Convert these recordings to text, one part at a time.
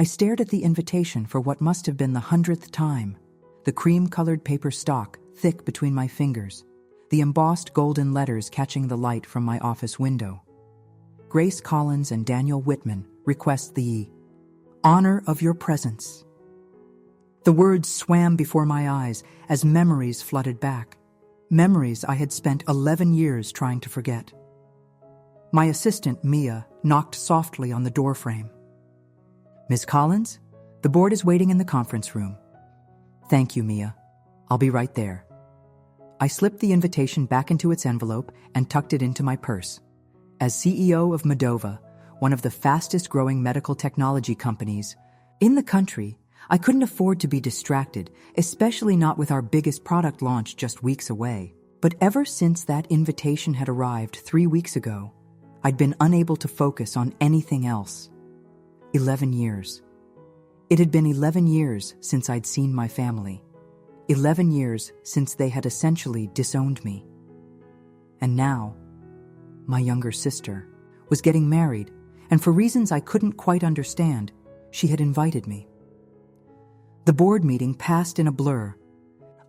I stared at the invitation for what must have been the 100th time. The cream-colored paper stock, thick between my fingers. The embossed golden letters catching the light from my office window. Grace Collins and Daniel Whitman request the honor of your presence. The words swam before my eyes as memories flooded back. Memories I had spent 11 years trying to forget. My assistant, Mia, knocked softly on the doorframe. "Miss Collins, the board is waiting in the conference room." "Thank you, Mia. I'll be right there." I slipped the invitation back into its envelope and tucked it into my purse. As CEO of Medova, one of the fastest-growing medical technology companies in the country, I couldn't afford to be distracted, especially not with our biggest product launch just weeks away. But ever since that invitation had arrived 3 weeks ago, I'd been unable to focus on anything else. 11 years. It had been 11 years since I'd seen my family. 11 years since they had essentially disowned me. And now, my younger sister was getting married, and for reasons I couldn't quite understand, she had invited me. The board meeting passed in a blur.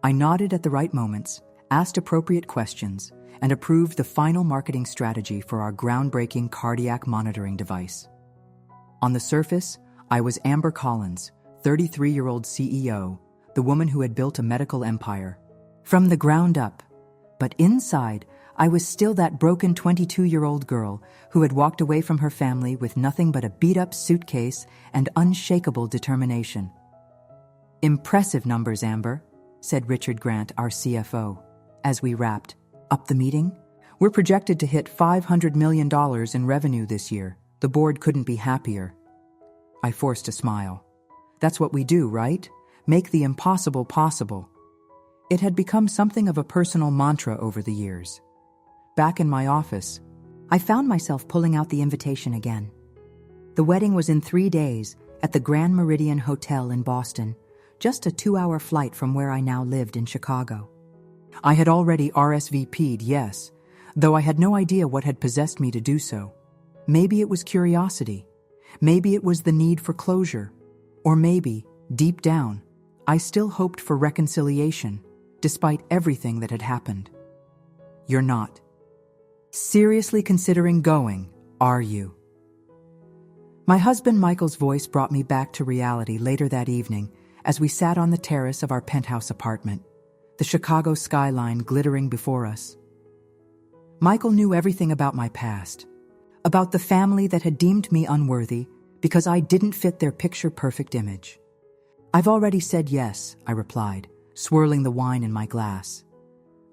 I nodded at the right moments, asked appropriate questions, and approved the final marketing strategy for our groundbreaking cardiac monitoring device. On the surface, I was Amber Collins, 33-year-old CEO, the woman who had built a medical empire from the ground up. But inside, I was still that broken 22-year-old girl who had walked away from her family with nothing but a beat-up suitcase and unshakable determination. "Impressive numbers, Amber," said Richard Grant, our CFO, as we wrapped up the meeting. "We're projected to hit $500 million in revenue this year. The board couldn't be happier." I forced a smile. "That's what we do, right? Make the impossible possible." It had become something of a personal mantra over the years. Back in my office, I found myself pulling out the invitation again. The wedding was in 3 days at the Grand Meridian Hotel in Boston, just a 2-hour flight from where I now lived in Chicago. I had already RSVP'd, yes, though I had no idea what had possessed me to do so. Maybe it was curiosity. Maybe it was the need for closure. Or maybe, deep down, I still hoped for reconciliation, despite everything that had happened. "You're not seriously considering going, are you?" My husband Michael's voice brought me back to reality later that evening as we sat on the terrace of our penthouse apartment, the Chicago skyline glittering before us. Michael knew everything about my past, about the family that had deemed me unworthy because I didn't fit their picture-perfect image. "I've already said yes," I replied, swirling the wine in my glass.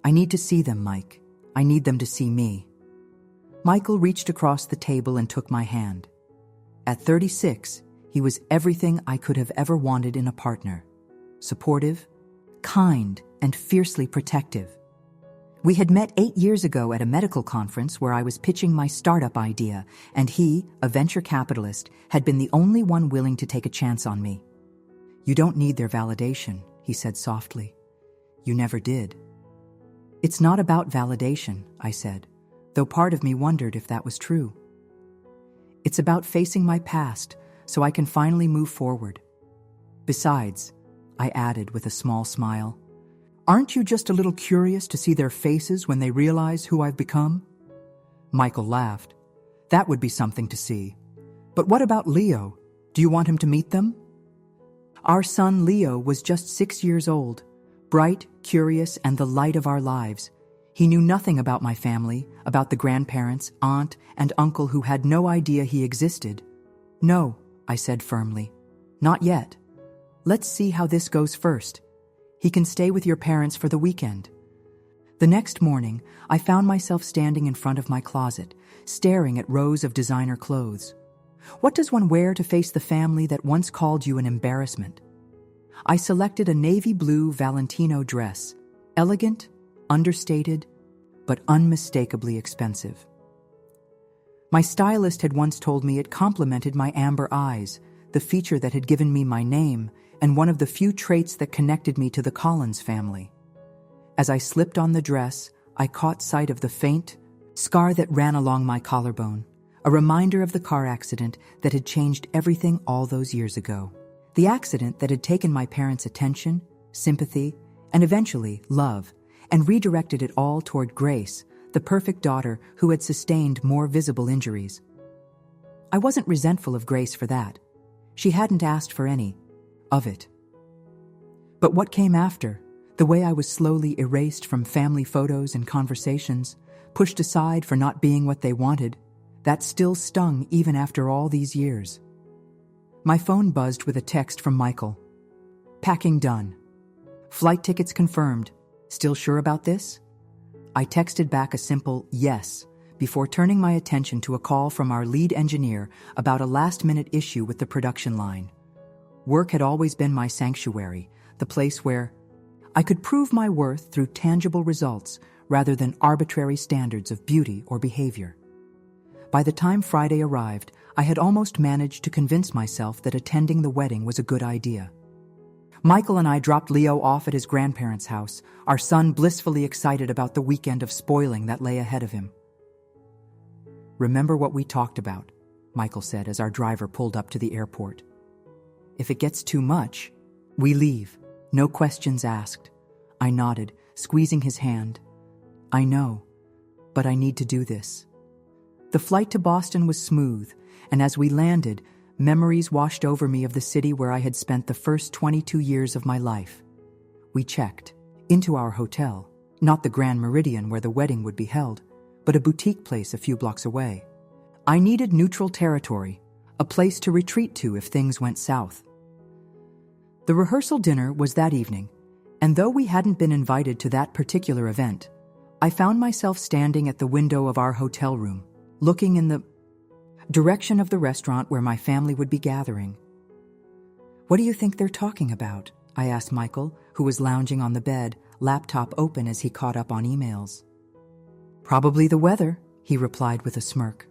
"I need to see them, Mike. I need them to see me." Michael reached across the table and took my hand. At 36, he was everything I could have ever wanted in a partner. Supportive, kind, and fiercely protective. We had met 8 years ago at a medical conference where I was pitching my startup idea, and he, a venture capitalist, had been the only one willing to take a chance on me. "You don't need their validation," he said softly. "You never did." "It's not about validation," I said, though part of me wondered if that was true. "It's about facing my past so I can finally move forward. Besides," I added with a small smile, "aren't you just a little curious to see their faces when they realize who I've become?" Michael laughed. "That would be something to see. But what about Leo? Do you want him to meet them?" Our son Leo was just 6 years old, bright, curious, and the light of our lives. He knew nothing about my family, about the grandparents, aunt, and uncle who had no idea he existed. "No," I said firmly. "Not yet. Let's see how this goes first. He can stay with your parents for the weekend." The next morning, I found myself standing in front of my closet, staring at rows of designer clothes. What does one wear to face the family that once called you an embarrassment? I selected a navy blue Valentino dress, elegant, understated, but unmistakably expensive. My stylist had once told me it complemented my amber eyes, the feature that had given me my name and one of the few traits that connected me to the Collins family. As I slipped on the dress, I caught sight of the faint scar that ran along my collarbone, a reminder of the car accident that had changed everything all those years ago. The accident that had taken my parents' attention, sympathy, and eventually love, and redirected it all toward Grace, the perfect daughter who had sustained more visible injuries. I wasn't resentful of Grace for that. She hadn't asked for any of it. But what came after, the way I was slowly erased from family photos and conversations, pushed aside for not being what they wanted, that still stung even after all these years. My phone buzzed with a text from Michael. Packing done. Flight tickets confirmed. Still sure about this? I texted back a simple yes before turning my attention to a call from our lead engineer about a last-minute issue with the production line. Work had always been my sanctuary, the place where I could prove my worth through tangible results rather than arbitrary standards of beauty or behavior. By the time Friday arrived, I had almost managed to convince myself that attending the wedding was a good idea. Michael and I dropped Leo off at his grandparents' house, our son blissfully excited about the weekend of spoiling that lay ahead of him. "Remember what we talked about," Michael said as our driver pulled up to the airport. "If it gets too much, we leave, no questions asked." I nodded, squeezing his hand. "I know, but I need to do this." The flight to Boston was smooth, and as we landed, memories washed over me of the city where I had spent the first 22 years of my life. We checked into our hotel, not the Grand Meridian where the wedding would be held, but a boutique place a few blocks away. I needed neutral territory, a place to retreat to if things went south. The rehearsal dinner was that evening, and though we hadn't been invited to that particular event, I found myself standing at the window of our hotel room, looking in the direction of the restaurant where my family would be gathering. "What do you think they're talking about?" I asked Michael, who was lounging on the bed, laptop open as he caught up on emails. "Probably the weather," he replied with a smirk.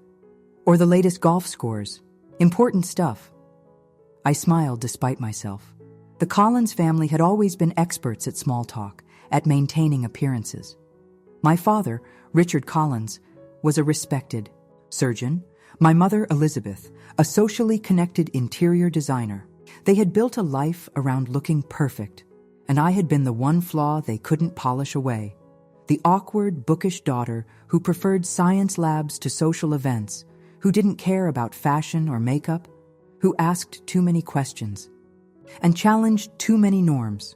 "Or the latest golf scores. Important stuff." I smiled despite myself. The Collins family had always been experts at small talk, at maintaining appearances. My father, Richard Collins, was a respected surgeon. My mother, Elizabeth, a socially connected interior designer. They had built a life around looking perfect, and I had been the one flaw they couldn't polish away. The awkward, bookish daughter who preferred science labs to social events, who didn't care about fashion or makeup, who asked too many questions, and challenged too many norms.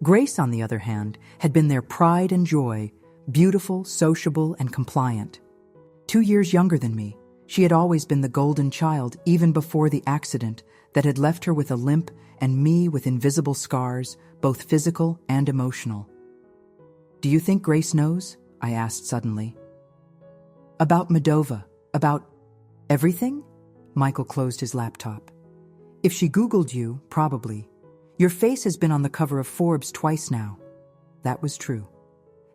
Grace, on the other hand, had been their pride and joy, beautiful, sociable, and compliant. 2 years younger than me, she had always been the golden child even before the accident that had left her with a limp and me with invisible scars, both physical and emotional. "Do you think Grace knows?" I asked suddenly. "About Moldova, about everything?" Michael closed his laptop. "If she Googled you, probably. Your face has been on the cover of Forbes twice now." That was true.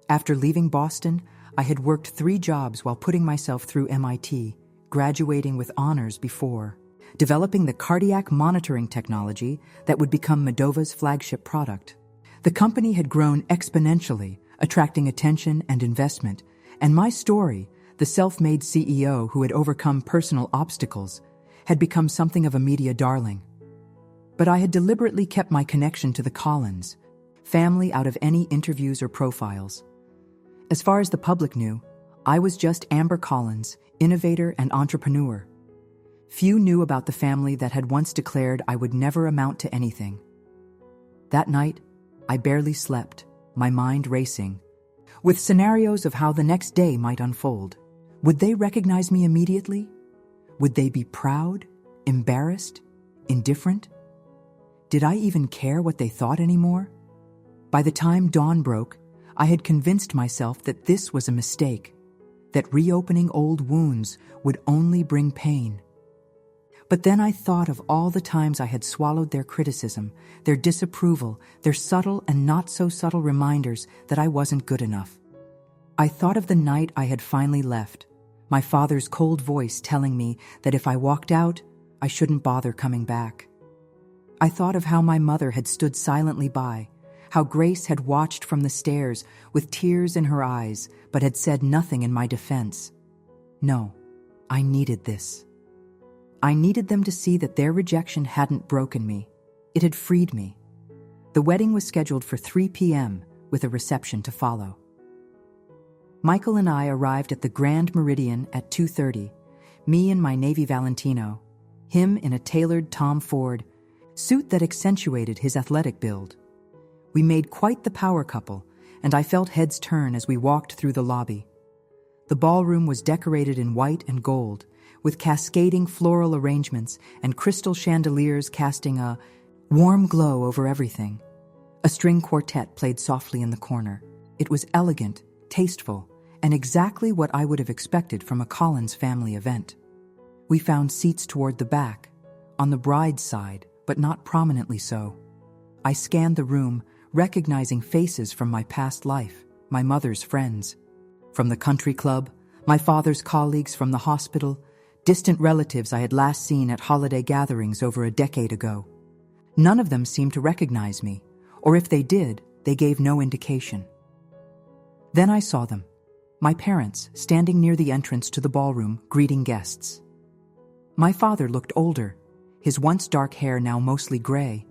After leaving Boston, I had worked 3 jobs while putting myself through MIT, graduating with honors before, developing the cardiac monitoring technology that would become Moldova's flagship product. The company had grown exponentially, attracting attention and investment, and my story, the self-made CEO who had overcome personal obstacles, had become something of a media darling. But I had deliberately kept my connection to the Collins family out of any interviews or profiles. As far as the public knew, I was just Amber Collins, innovator and entrepreneur. Few knew about the family that had once declared I would never amount to anything. That night, I barely slept, my mind racing, with scenarios of how the next day might unfold. Would they recognize me immediately? Would they be proud, embarrassed, indifferent? Did I even care what they thought anymore? By the time dawn broke, I had convinced myself that this was a mistake, that reopening old wounds would only bring pain. But then I thought of all the times I had swallowed their criticism, their disapproval, their subtle and not so subtle reminders that I wasn't good enough. I thought of the night I had finally left, my father's cold voice telling me that if I walked out, I shouldn't bother coming back. I thought of how my mother had stood silently by, how Grace had watched from the stairs with tears in her eyes, but had said nothing in my defense. No, I needed this. I needed them to see that their rejection hadn't broken me. It had freed me. The wedding was scheduled for 3 p.m. with a reception to follow. Michael and I arrived at the Grand Meridian at 2:30, me in my navy Valentino, him in a tailored Tom Ford suit that accentuated his athletic build. We made quite the power couple, and I felt heads turn as we walked through the lobby. The ballroom was decorated in white and gold, with cascading floral arrangements and crystal chandeliers casting a warm glow over everything. A string quartet played softly in the corner. It was elegant, tasteful, and exactly what I would have expected from a Collins family event. We found seats toward the back, on the bride's side, but not prominently so. I scanned the room, recognizing faces from my past life, my mother's friends. From the country club, my father's colleagues from the hospital, distant relatives I had last seen at holiday gatherings over a decade ago. None of them seemed to recognize me, or if they did, they gave no indication. Then I saw them, my parents standing near the entrance to the ballroom, greeting guests. My father looked older, his once dark hair now mostly gray,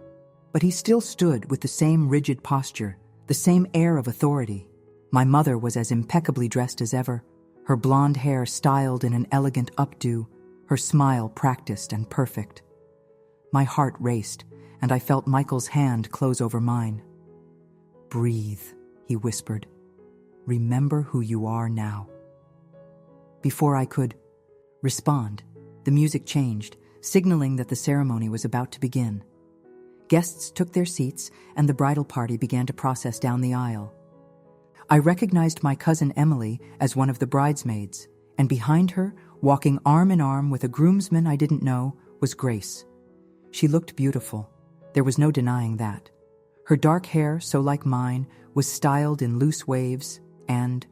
but he still stood with the same rigid posture, the same air of authority. My mother was as impeccably dressed as ever, her blonde hair styled in an elegant updo, her smile practiced and perfect. My heart raced, and I felt Michael's hand close over mine. "Breathe," he whispered. "Remember who you are now." Before I could respond, the music changed, signaling that the ceremony was about to begin. Guests took their seats, and the bridal party began to process down the aisle. I recognized my cousin Emily as one of the bridesmaids, and behind her, walking arm in arm with a groomsman I didn't know, was Grace. She looked beautiful. There was no denying that. Her dark hair, so like mine, was styled in loose waves, and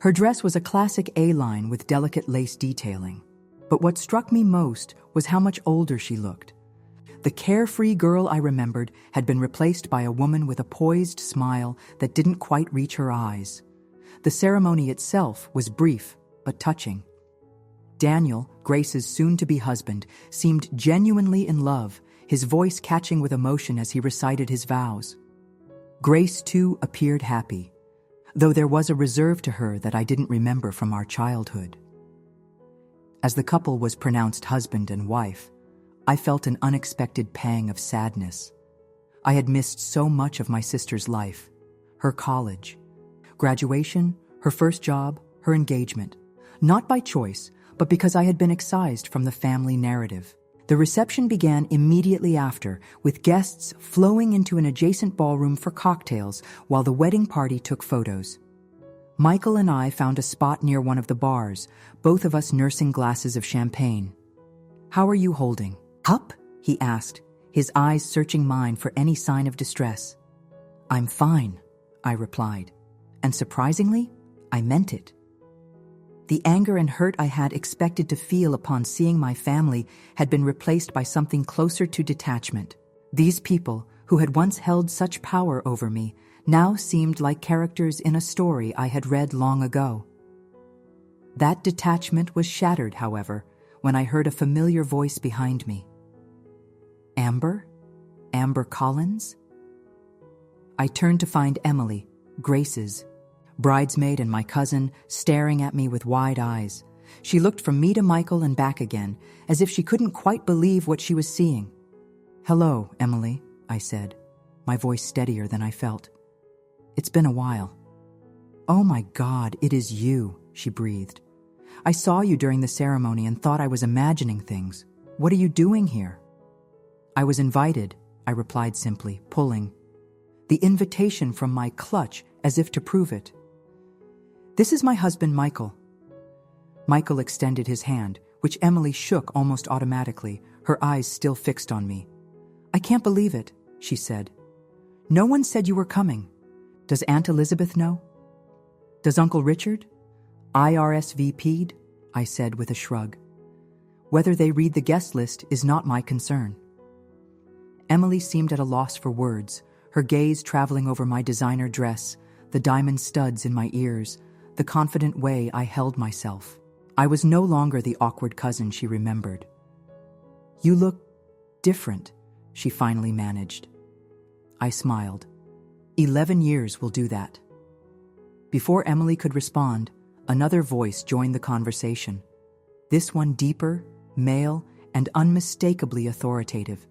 her dress was a classic A-line with delicate lace detailing. But what struck me most was how much older she looked. The carefree girl I remembered had been replaced by a woman with a poised smile that didn't quite reach her eyes. The ceremony itself was brief, but touching. Daniel, Grace's soon-to-be husband, seemed genuinely in love, his voice catching with emotion as he recited his vows. Grace, too, appeared happy, though there was a reserve to her that I didn't remember from our childhood. As the couple was pronounced husband and wife, I felt an unexpected pang of sadness. I had missed so much of my sister's life, her college, graduation, her first job, her engagement, not by choice, but because I had been excised from the family narrative. The reception began immediately after, with guests flowing into an adjacent ballroom for cocktails while the wedding party took photos. Michael and I found a spot near one of the bars, both of us nursing glasses of champagne. "How are you holding up?" he asked, his eyes searching mine for any sign of distress. "I'm fine," I replied, and surprisingly, I meant it. The anger and hurt I had expected to feel upon seeing my family had been replaced by something closer to detachment. These people, who had once held such power over me, now seemed like characters in a story I had read long ago. That detachment was shattered, however, when I heard a familiar voice behind me. "Amber? Amber Collins?" I turned to find Emily, Grace's bridesmaid and my cousin, staring at me with wide eyes. She looked from me to Michael and back again, as if she couldn't quite believe what she was seeing. "Hello, Emily," I said, my voice steadier than I felt. "It's been a while." "Oh my God, it is you," she breathed. "I saw you during the ceremony and thought I was imagining things. What are you doing here?" "I was invited," I replied simply, pulling the invitation from my clutch as if to prove it. "This is my husband, Michael." Michael extended his hand, which Emily shook almost automatically, her eyes still fixed on me. "I can't believe it," she said. "No one said you were coming. Does Aunt Elizabeth know? Does Uncle Richard? I RSVP'd," I said with a shrug. "Whether they read the guest list is not my concern." Emily seemed at a loss for words, her gaze traveling over my designer dress, the diamond studs in my ears, the confident way I held myself. I was no longer the awkward cousin she remembered. "You look different," she finally managed. I smiled. 11 years will do that. Before Emily could respond, another voice joined the conversation. This one deeper, male, and unmistakably authoritative.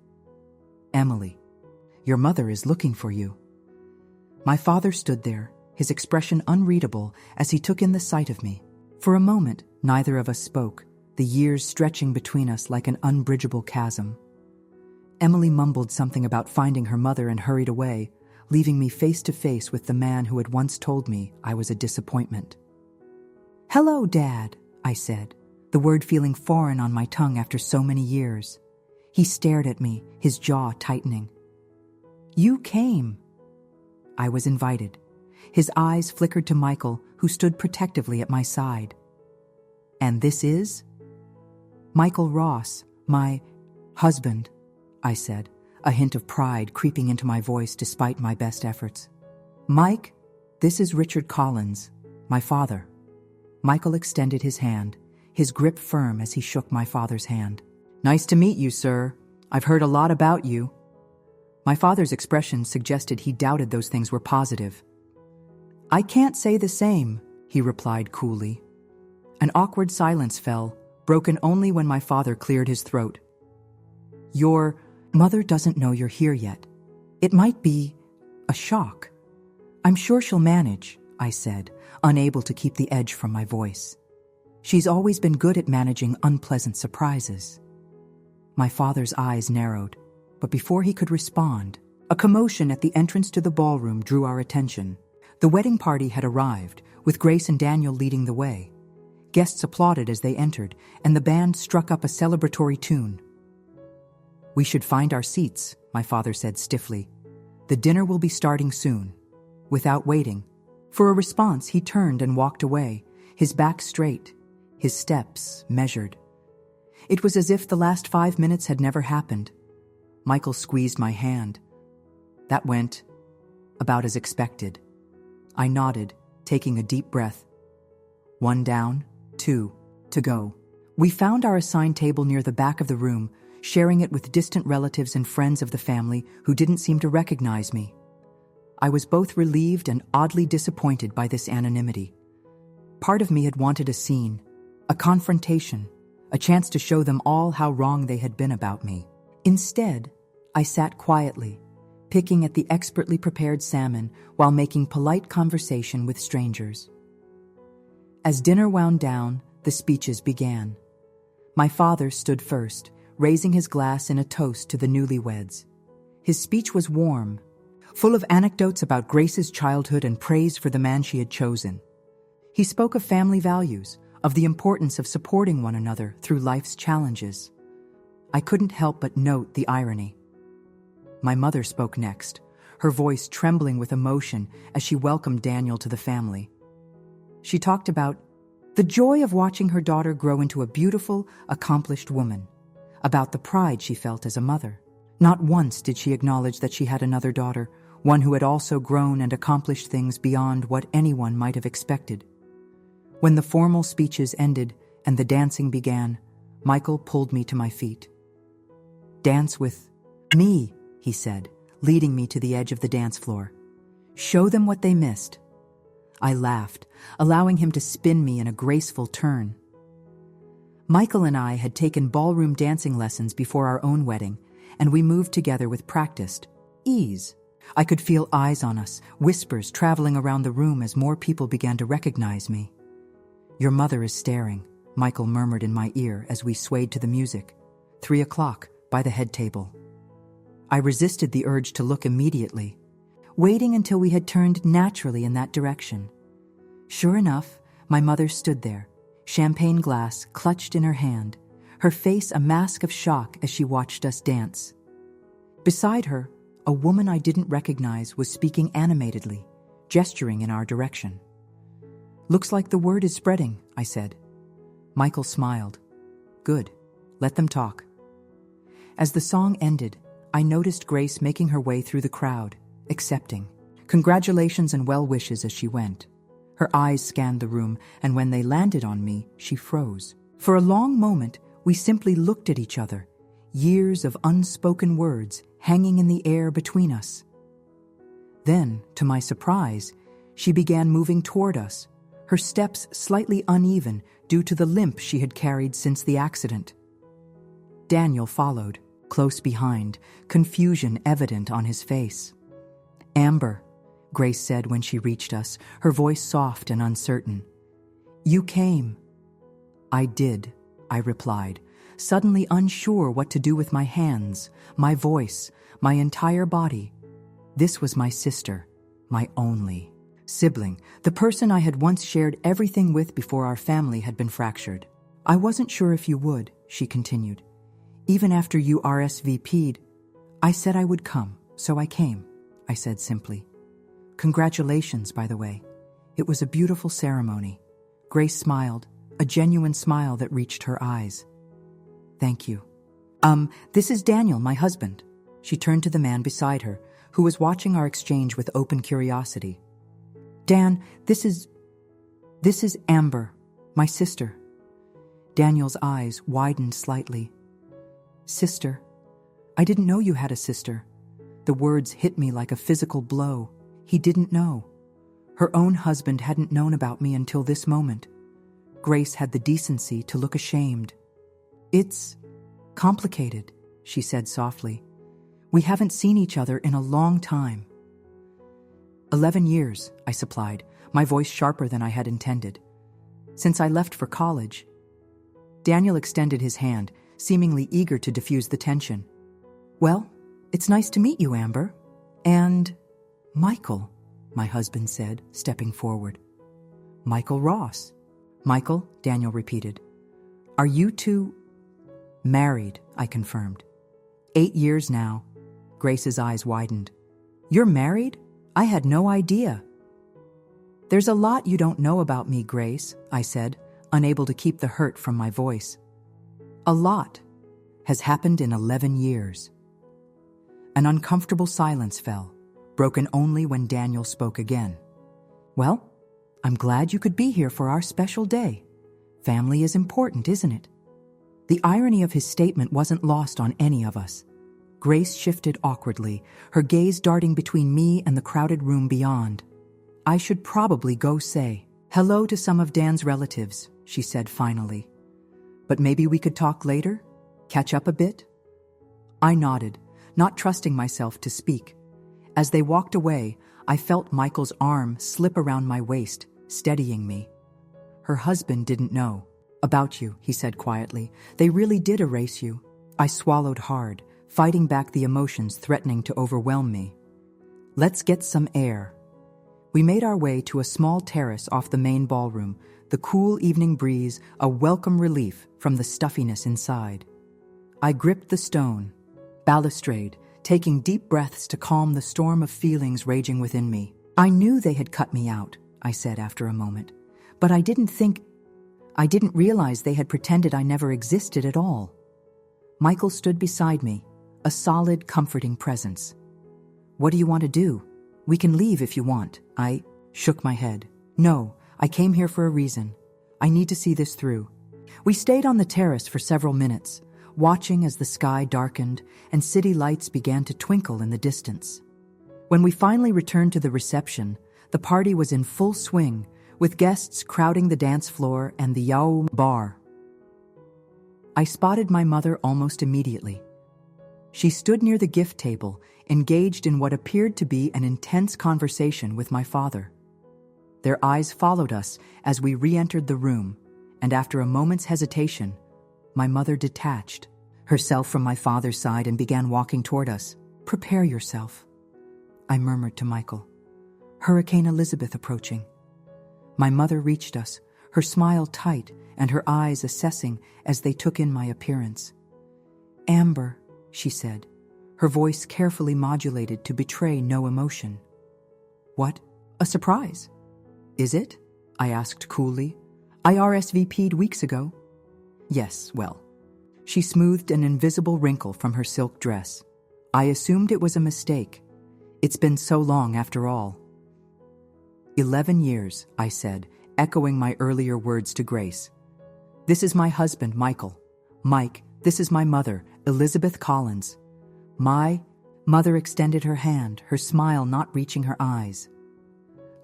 "Emily, your mother is looking for you." My father stood there, his expression unreadable as he took in the sight of me. For a moment, neither of us spoke, the years stretching between us like an unbridgeable chasm. Emily mumbled something about finding her mother and hurried away, leaving me face to face with the man who had once told me I was a disappointment. "Hello, Dad," I said, the word feeling foreign on my tongue after so many years. He stared at me, his jaw tightening. "You came." I was invited. His eyes flickered to Michael, who stood protectively at my side. "And this is?" "Michael Ross, my husband," I said, a hint of pride creeping into my voice despite my best efforts. "Mike, this is Richard Collins, my father." Michael extended his hand, his grip firm as he shook my father's hand. "Nice to meet you, sir. I've heard a lot about you." My father's expression suggested he doubted those things were positive. "I can't say the same," he replied coolly. An awkward silence fell, broken only when my father cleared his throat. "Your mother doesn't know you're here yet. It might be a shock." "I'm sure she'll manage," I said, unable to keep the edge from my voice. "She's always been good at managing unpleasant surprises." My father's eyes narrowed, but before he could respond, a commotion at the entrance to the ballroom drew our attention. The wedding party had arrived, with Grace and Daniel leading the way. Guests applauded as they entered, and the band struck up a celebratory tune. "We should find our seats," my father said stiffly. "The dinner will be starting soon." Without waiting for a response, he turned and walked away, his back straight, his steps measured. It was as if the last 5 minutes had never happened. Michael squeezed my hand. That went about as expected. I nodded, taking a deep breath. 1 down, 2 to go. We found our assigned table near the back of the room, sharing it with distant relatives and friends of the family who didn't seem to recognize me. I was both relieved and oddly disappointed by this anonymity. Part of me had wanted a scene, a confrontation, a chance to show them all how wrong they had been about me. Instead, I sat quietly, picking at the expertly prepared salmon while making polite conversation with strangers. As dinner wound down, the speeches began. My father stood first, raising his glass in a toast to the newlyweds. His speech was warm, full of anecdotes about Grace's childhood and praise for the man she had chosen. He spoke of family values, of the importance of supporting one another through life's challenges. I couldn't help but note the irony. My mother spoke next, her voice trembling with emotion as she welcomed Daniel to the family. She talked about the joy of watching her daughter grow into a beautiful, accomplished woman, about the pride she felt as a mother. Not once did she acknowledge that she had another daughter, one who had also grown and accomplished things beyond what anyone might have expected. When the formal speeches ended and the dancing began, Michael pulled me to my feet. "Dance with me," he said, leading me to the edge of the dance floor. "Show them what they missed." I laughed, allowing him to spin me in a graceful turn. Michael and I had taken ballroom dancing lessons before our own wedding, and we moved together with practiced ease. I could feel eyes on us, whispers traveling around the room as more people began to recognize me. "Your mother is staring," Michael murmured in my ear as we swayed to the music. 3 o'clock, by the head table. I resisted the urge to look immediately, waiting until we had turned naturally in that direction. Sure enough, my mother stood there, champagne glass clutched in her hand, her face a mask of shock as she watched us dance. Beside her, a woman I didn't recognize was speaking animatedly, gesturing in our direction. "Looks like the word is spreading," I said. Michael smiled. "Good. Let them talk." As the song ended, I noticed Grace making her way through the crowd, accepting congratulations and well wishes as she went. Her eyes scanned the room, and when they landed on me, she froze. For a long moment, we simply looked at each other, years of unspoken words hanging in the air between us. Then, to my surprise, she began moving toward us, her steps slightly uneven due to the limp she had carried since the accident. Daniel followed, close behind, confusion evident on his face. "Amber," Grace said when she reached us, her voice soft and uncertain. "You came." "I did," I replied, suddenly unsure what to do with my hands, my voice, my entire body. This was my sister, my only sibling, the person I had once shared everything with before our family had been fractured. "I wasn't sure if you would," she continued. "Even after you RSVP'd, I said I would come, so I came," I said simply. "Congratulations, by the way. It was a beautiful ceremony." Grace smiled, a genuine smile that reached her eyes. "Thank you." This is Daniel, my husband." She turned to the man beside her, who was watching our exchange with open curiosity. "Dan, this is Amber, my sister." Daniel's eyes widened slightly. "Sister? I didn't know you had a sister." The words hit me like a physical blow. He didn't know. Her own husband hadn't known about me until this moment. Grace had the decency to look ashamed. "It's complicated," she said softly. "We haven't seen each other in a long time." 11 years, I supplied, my voice sharper than I had intended. "Since I left for college." Daniel extended his hand, seemingly eager to diffuse the tension. "Well, it's nice to meet you, Amber. And Michael," my husband said, stepping forward. "Michael Ross." "Michael," Daniel repeated. "Are you two—" "Married," I confirmed. 8 years now." Grace's eyes widened. "You're married? I had no idea." "There's a lot you don't know about me, Grace," I said, unable to keep the hurt from my voice. "A lot has happened in 11 years. An uncomfortable silence fell, broken only when Daniel spoke again. "Well, I'm glad you could be here for our special day. Family is important, isn't it?" The irony of his statement wasn't lost on any of us. Grace shifted awkwardly, her gaze darting between me and the crowded room beyond. "I should probably go say hello to some of Dan's relatives," she said finally. "But maybe we could talk later? Catch up a bit?" I nodded, not trusting myself to speak. As they walked away, I felt Michael's arm slip around my waist, steadying me. "Her husband didn't know about you," he said quietly. "They really did erase you." I swallowed hard, fighting back the emotions threatening to overwhelm me. "Let's get some air." We made our way to a small terrace off the main ballroom, the cool evening breeze a welcome relief from the stuffiness inside. I gripped the stone balustrade, taking deep breaths to calm the storm of feelings raging within me. "I knew they had cut me out," I said after a moment, "but I didn't realize they had pretended I never existed at all." Michael stood beside me, a solid, comforting presence. "What do you want to do? We can leave if you want." I shook my head. "No, I came here for a reason. I need to see this through." We stayed on the terrace for several minutes, watching as the sky darkened and city lights began to twinkle in the distance. When we finally returned to the reception, the party was in full swing, with guests crowding the dance floor and the Yao bar. I spotted my mother almost immediately. She stood near the gift table, engaged in what appeared to be an intense conversation with my father. Their eyes followed us as we re-entered the room, and after a moment's hesitation, my mother detached herself from my father's side and began walking toward us. "Prepare yourself," I murmured to Michael. "Hurricane Elizabeth approaching." My mother reached us, her smile tight and her eyes assessing as they took in my appearance. "Amber," she said, her voice carefully modulated to betray no emotion. "What? A surprise? Is it?" I asked coolly. "I RSVP'd weeks ago." "Yes, well." She smoothed an invisible wrinkle from her silk dress. "I assumed it was a mistake. It's been so long after all." 11 years, I said, echoing my earlier words to Grace. This is my husband, Michael. Mike, this is my mother, Elizabeth Collins. My mother extended her hand, her smile not reaching her eyes.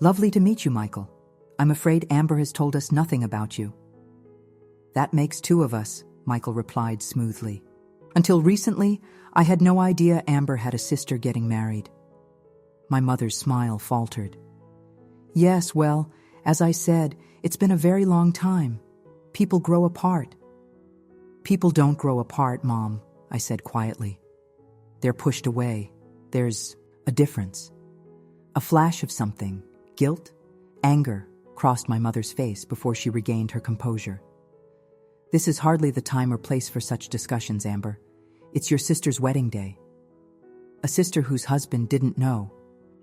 Lovely to meet you, Michael. I'm afraid Amber has told us nothing about you. That makes two of us, Michael replied smoothly. Until recently, I had no idea Amber had a sister getting married. My mother's smile faltered. Yes, well, as I said, it's been a very long time. People grow apart. People don't grow apart, Mom, I said quietly. They're pushed away. There's a difference. A flash of something, guilt, anger, crossed my mother's face before she regained her composure. This is hardly the time or place for such discussions, Amber. It's your sister's wedding day. A sister whose husband didn't know.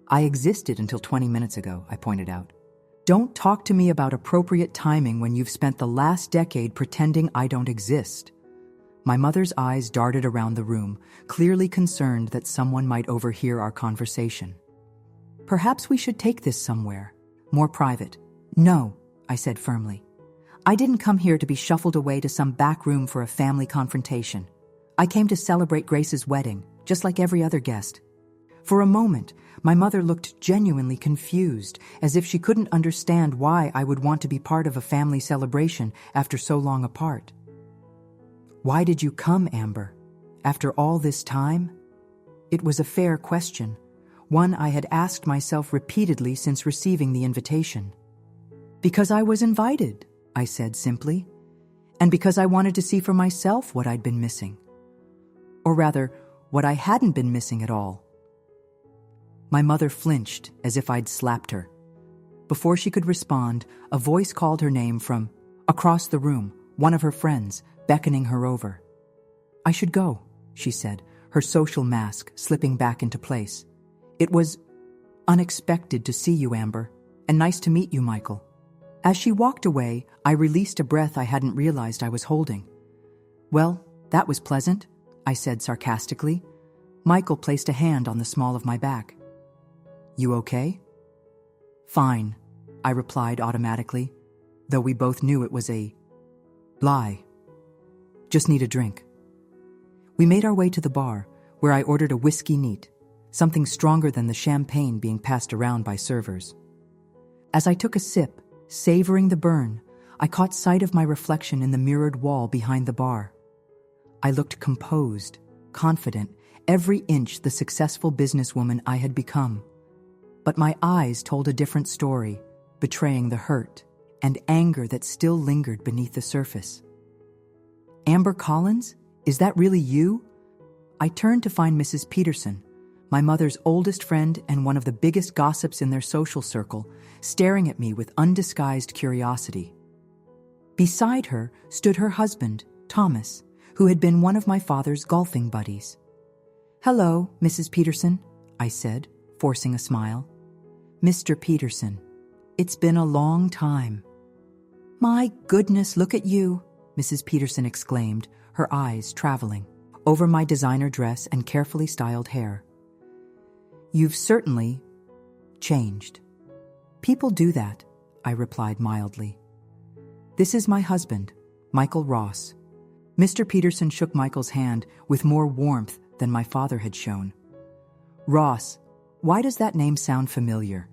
I existed until 20 minutes ago, I pointed out. Don't talk to me about appropriate timing when you've spent the last decade pretending I don't exist. My mother's eyes darted around the room, clearly concerned that someone might overhear our conversation. Perhaps we should take this somewhere, more private. No, I said firmly. I didn't come here to be shuffled away to some back room for a family confrontation. I came to celebrate Grace's wedding, just like every other guest. For a moment, my mother looked genuinely confused, as if she couldn't understand why I would want to be part of a family celebration after so long apart. Why did you come, Amber? After all this time? It was a fair question, one I had asked myself repeatedly since receiving the invitation. Because I was invited, I said simply, and because I wanted to see for myself what I'd been missing. Or rather, what I hadn't been missing at all. My mother flinched as if I'd slapped her. Before she could respond, a voice called her name from across the room, one of her friends, beckoning her over. I should go, she said, her social mask slipping back into place. It was unexpected to see you, Amber, and nice to meet you, Michael. As she walked away, I released a breath I hadn't realized I was holding. Well, that was pleasant, I said sarcastically. Michael placed a hand on the small of my back. You okay? Fine, I replied automatically, though we both knew it was a lie. Just need a drink. We made our way to the bar, where I ordered a whiskey neat, something stronger than the champagne being passed around by servers. As I took a sip, savoring the burn, I caught sight of my reflection in the mirrored wall behind the bar. I looked composed, confident, every inch the successful businesswoman I had become. But my eyes told a different story, betraying the hurt and anger that still lingered beneath the surface. Amber Collins? Is that really you? I turned to find Mrs. Peterson, my mother's oldest friend and one of the biggest gossips in their social circle, staring at me with undisguised curiosity. Beside her stood her husband, Thomas, who had been one of my father's golfing buddies. Hello, Mrs. Peterson, I said, forcing a smile. Mr. Peterson, it's been a long time. My goodness, look at you, Mrs. Peterson exclaimed, her eyes traveling over my designer dress and carefully styled hair. You've certainly changed. People do that, I replied mildly. This is my husband, Michael Ross. Mr. Peterson shook Michael's hand with more warmth than my father had shown. Ross, why does that name sound familiar?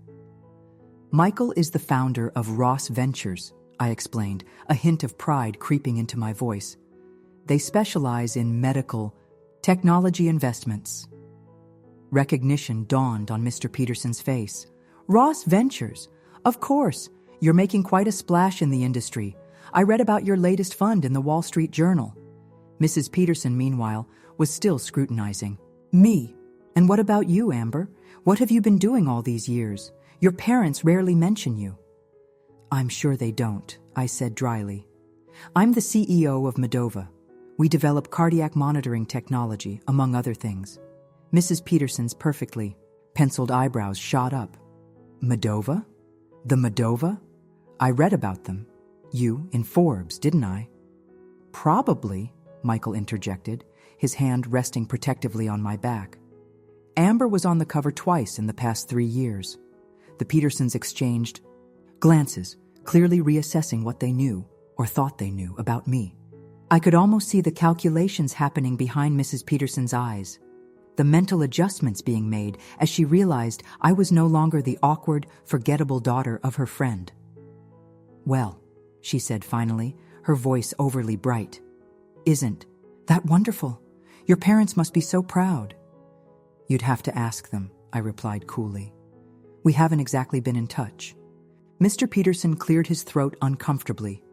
Michael is the founder of Ross Ventures, I explained, a hint of pride creeping into my voice. They specialize in medical technology investments. Recognition dawned on Mr. Peterson's face. Ross Ventures? Of course. You're making quite a splash in the industry. I read about your latest fund in the Wall Street Journal. Mrs. Peterson, meanwhile, was still scrutinizing. Me? And what about you, Amber? What have you been doing all these years? Your parents rarely mention you. I'm sure they don't, I said dryly. I'm the CEO of Medova. We develop cardiac monitoring technology, among other things. Mrs. Peterson's perfectly penciled eyebrows shot up. Medova? The Medova? I read about them. You, in Forbes, didn't I? Probably, Michael interjected, his hand resting protectively on my back. Amber was on the cover twice in the past 3 years. The Petersons exchanged glances, clearly reassessing what they knew, or thought they knew, about me. I could almost see the calculations happening behind Mrs. Peterson's eyes, the mental adjustments being made as she realized I was no longer the awkward, forgettable daughter of her friend. "Well," she said finally, her voice overly bright. "Isn't that wonderful? Your parents must be so proud." "You'd have to ask them," I replied coolly. "We haven't exactly been in touch." Mr. Peterson cleared his throat uncomfortably.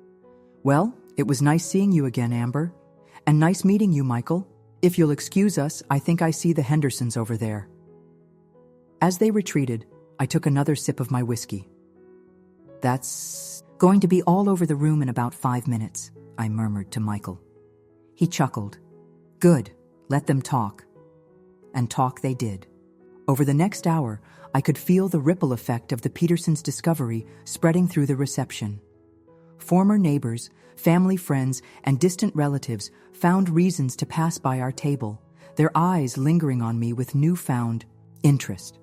"Well, it was nice seeing you again, Amber. And nice meeting you, Michael. If you'll excuse us, I think I see the Hendersons over there." As they retreated, I took another sip of my whiskey. "That's going to be all over the room in about 5 minutes," I murmured to Michael. He chuckled. "Good, let them talk." And talk they did. Over the next hour, I could feel the ripple effect of the Petersons' discovery spreading through the reception. Former neighbors, family friends, and distant relatives found reasons to pass by our table, their eyes lingering on me with newfound interest.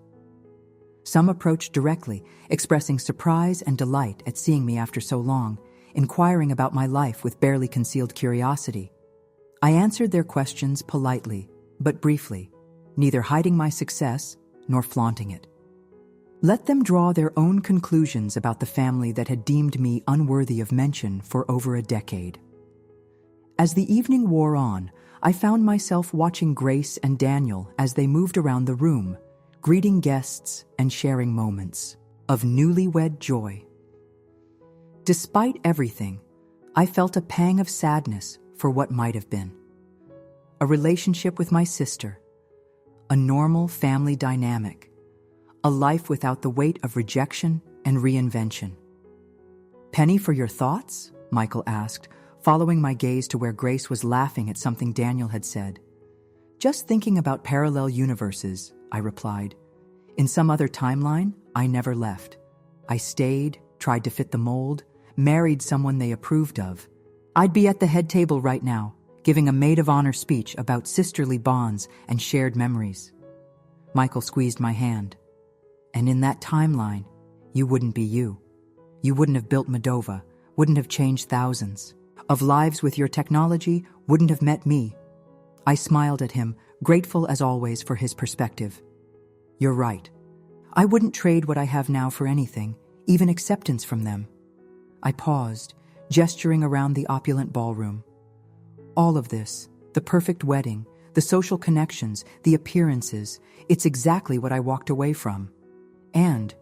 Some approached directly, expressing surprise and delight at seeing me after so long, inquiring about my life with barely concealed curiosity. I answered their questions politely, but briefly, neither hiding my success nor flaunting it. Let them draw their own conclusions about the family that had deemed me unworthy of mention for over a decade. As the evening wore on, I found myself watching Grace and Daniel as they moved around the room, greeting guests and sharing moments of newlywed joy. Despite everything, I felt a pang of sadness for what might have been. A relationship with my sister, a normal family dynamic, a life without the weight of rejection and reinvention. "Penny for your thoughts?" Michael asked, following my gaze to where Grace was laughing at something Daniel had said. "Just thinking about parallel universes," I replied. "In some other timeline, I never left. I stayed, tried to fit the mold, married someone they approved of. I'd be at the head table right now, giving a maid of honor speech about sisterly bonds and shared memories." Michael squeezed my hand. "And in that timeline, you wouldn't be you. You wouldn't have built Moldova, wouldn't have changed thousands of lives with your technology, wouldn't have met me." I smiled at him, grateful as always for his perspective. "You're right. I wouldn't trade what I have now for anything, even acceptance from them." I paused, gesturing around the opulent ballroom. All of this, the perfect wedding, the social connections, the appearances, it's exactly what I walked away from. And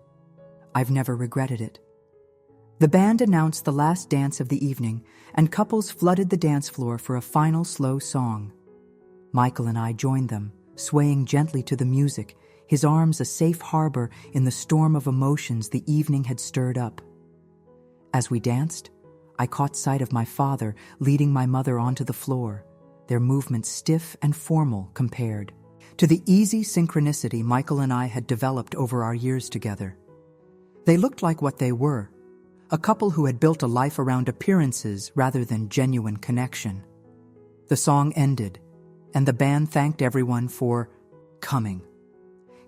I've never regretted it. The band announced the last dance of the evening, and couples flooded the dance floor for a final slow song. Michael and I joined them, swaying gently to the music, his arms a safe harbor in the storm of emotions the evening had stirred up. As we danced, I caught sight of my father leading my mother onto the floor, their movements stiff and formal compared to the easy synchronicity Michael and I had developed over our years together. They looked like what they were, a couple who had built a life around appearances rather than genuine connection. The song ended, and the band thanked everyone for coming.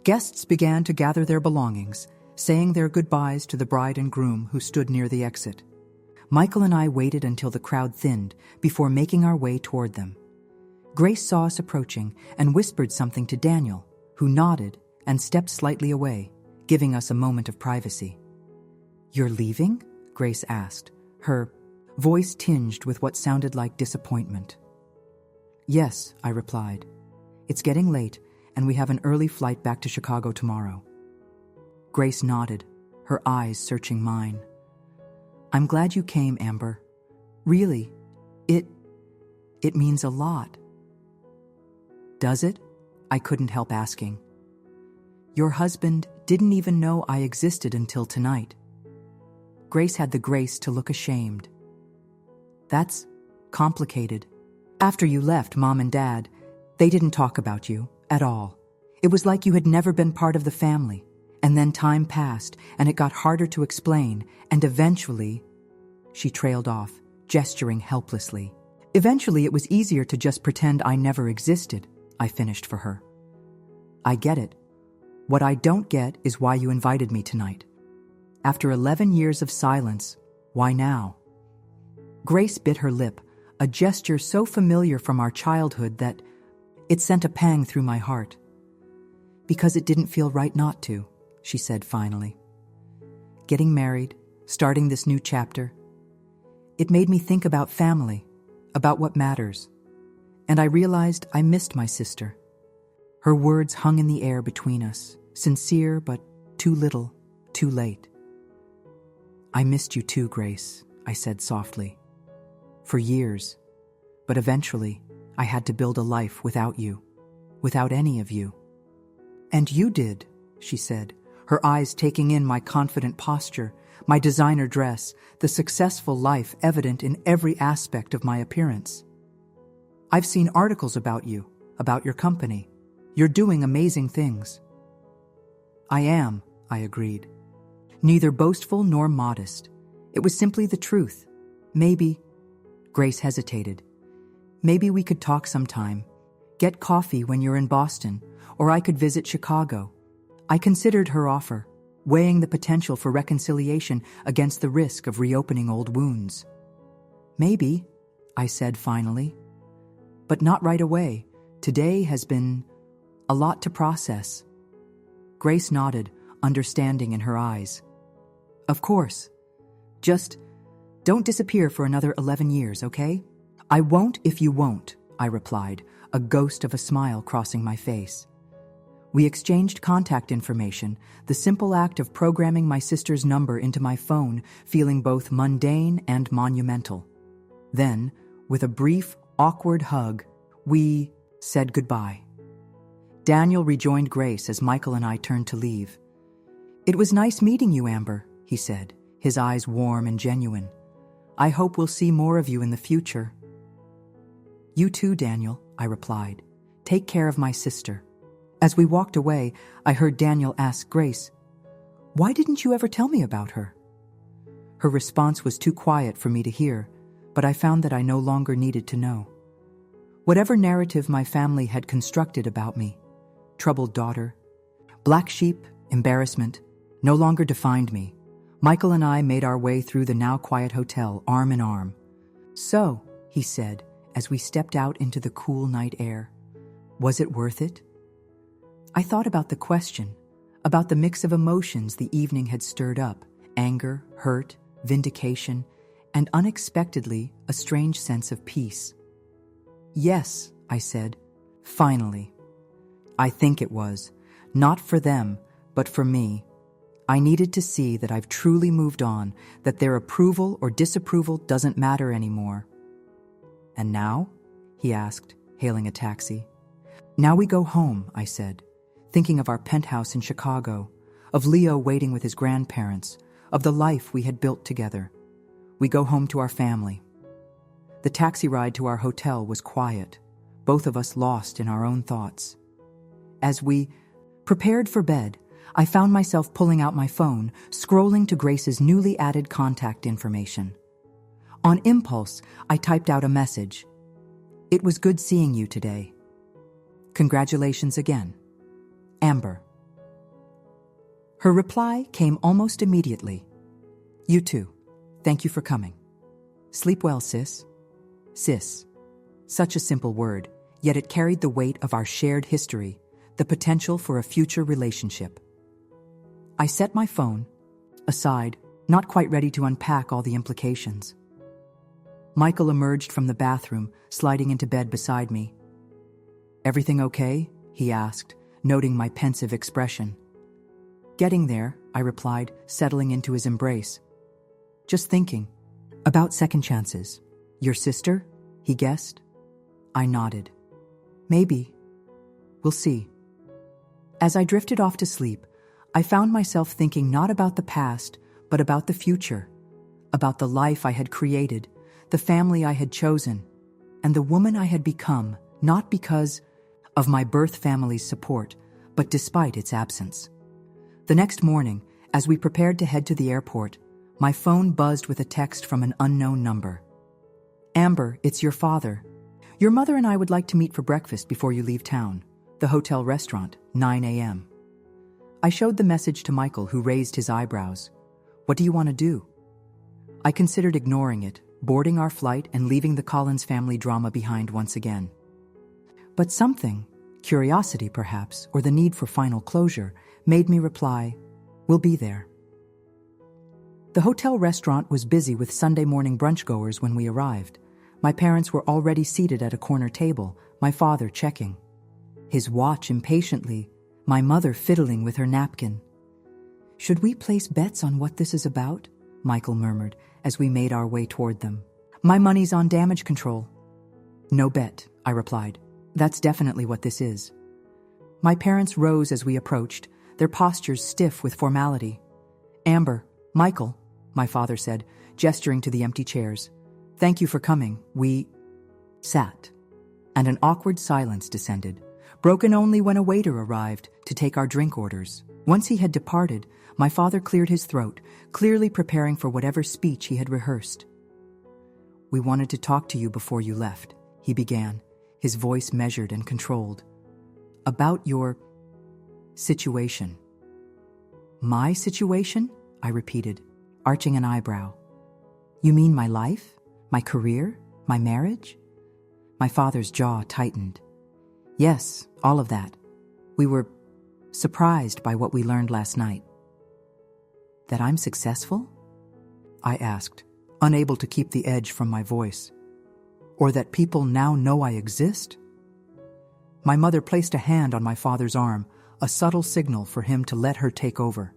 Guests began to gather their belongings, saying their goodbyes to the bride and groom who stood near the exit. Michael and I waited until the crowd thinned before making our way toward them. Grace saw us approaching and whispered something to Daniel, who nodded and stepped slightly away, giving us a moment of privacy. "You're leaving?" Grace asked, her voice tinged with what sounded like disappointment. "Yes," I replied. "It's getting late, and we have an early flight back to Chicago tomorrow." Grace nodded, her eyes searching mine. "I'm glad you came, Amber. Really, it means a lot." "Does it?" I couldn't help asking. "Your husband didn't even know I existed until tonight." Grace had the grace to look ashamed. "That's complicated. After you left Mom and Dad, they didn't talk about you at all. It was like you had never been part of the family. And then time passed, and it got harder to explain, and eventually..." She trailed off, gesturing helplessly. "Eventually it was easier to just pretend I never existed," I finished for her. "I get it. What I don't get is why you invited me tonight. After 11 years of silence, why now? Grace bit her lip, a gesture so familiar from our childhood that it sent a pang through my heart. Because it didn't feel right not to, she said finally. Getting married, starting this new chapter, it made me think about family, about what matters. And I realized I missed my sister. Her words hung in the air between us, sincere but too little, too late. I missed you too, Grace, I said softly. For years, but eventually I had to build a life without you, without any of you. And you did, she said, her eyes taking in my confident posture, my designer dress, the successful life evident in every aspect of my appearance. I've seen articles about you, about your company. You're doing amazing things. I am, I agreed. Neither boastful nor modest. It was simply the truth. Maybe, Grace hesitated. Maybe we could talk sometime. Get coffee when you're in Boston, or I could visit Chicago. I considered her offer, weighing the potential for reconciliation against the risk of reopening old wounds. Maybe, I said finally. But not right away. Today has been a lot to process. Grace nodded, understanding in her eyes. Of course. Just don't disappear for another 11 years, okay? I won't if you won't, I replied, a ghost of a smile crossing my face. We exchanged contact information, the simple act of programming my sister's number into my phone, feeling both mundane and monumental. Then, with a brief, awkward hug, we said goodbye. Daniel rejoined Grace as Michael and I turned to leave. It was nice meeting you, Amber, he said, his eyes warm and genuine. I hope we'll see more of you in the future. You too, Daniel, I replied. Take care of my sister. As we walked away, I heard Daniel ask Grace, "Why didn't you ever tell me about her?" Her response was too quiet for me to hear, but I found that I no longer needed to know. Whatever narrative my family had constructed about me, troubled daughter, black sheep, embarrassment, no longer defined me. Michael and I made our way through the now quiet hotel, arm in arm. "So," he said, as we stepped out into the cool night air, "was it worth it?" I thought about the question, about the mix of emotions the evening had stirred up, anger, hurt, vindication, and unexpectedly a strange sense of peace. "Yes," I said, "finally. I think it was, not for them, but for me. I needed to see that I've truly moved on, that their approval or disapproval doesn't matter anymore." "And now?" he asked, hailing a taxi. "Now we go home," I said, thinking of our penthouse in Chicago, of Leo waiting with his grandparents, of the life we had built together. We go home to our family. The taxi ride to our hotel was quiet, both of us lost in our own thoughts. As we prepared for bed, I found myself pulling out my phone, scrolling to Grace's newly added contact information. On impulse, I typed out a message. "It was good seeing you today. Congratulations again. Amber." Her reply came almost immediately. "You too. Thank you for coming. Sleep well, sis." Sis. Such a simple word, yet it carried the weight of our shared history, the potential for a future relationship. I set my phone aside, not quite ready to unpack all the implications. Michael emerged from the bathroom, sliding into bed beside me. "Everything okay?" he asked, noting my pensive expression. "Getting there," I replied, settling into his embrace. "Just thinking. About second chances. Your sister?" he guessed. I nodded. "Maybe. We'll see." As I drifted off to sleep, I found myself thinking not about the past, but about the future, about the life I had created, the family I had chosen, and the woman I had become, not because of my birth family's support, but despite its absence. The next morning, as we prepared to head to the airport, my phone buzzed with a text from an unknown number. "Amber, it's your father. Your mother and I would like to meet for breakfast before you leave town. The hotel restaurant, 9 a.m. I showed the message to Michael, who raised his eyebrows. What do you want to do? I considered ignoring it, boarding our flight and leaving the Collins family drama behind once again. But something, curiosity perhaps, or the need for final closure, made me reply, "We'll be there." The hotel restaurant was busy with Sunday morning brunch goers when we arrived. My parents were already seated at a corner table, my father checking his watch impatiently, my mother fiddling with her napkin. "Should we place bets on what this is about?" Michael murmured as we made our way toward them. "My money's on damage control." "No bet," I replied. "That's definitely what this is." My parents rose as we approached, their postures stiff with formality. "Amber, Michael," my father said, gesturing to the empty chairs. "Thank you for coming." We sat, and an awkward silence descended, broken only when a waiter arrived to take our drink orders. Once he had departed, my father cleared his throat, clearly preparing for whatever speech he had rehearsed. "We wanted to talk to you before you left," he began, his voice measured and controlled. "About your situation." "My situation?" I repeated, arching an eyebrow. "You mean my life? My career? My marriage?" My father's jaw tightened. "Yes, all of that. We were surprised by what we learned last night." "That I'm successful?" I asked, unable to keep the edge from my voice. "Or that people now know I exist?" My mother placed a hand on my father's arm, a subtle signal for him to let her take over.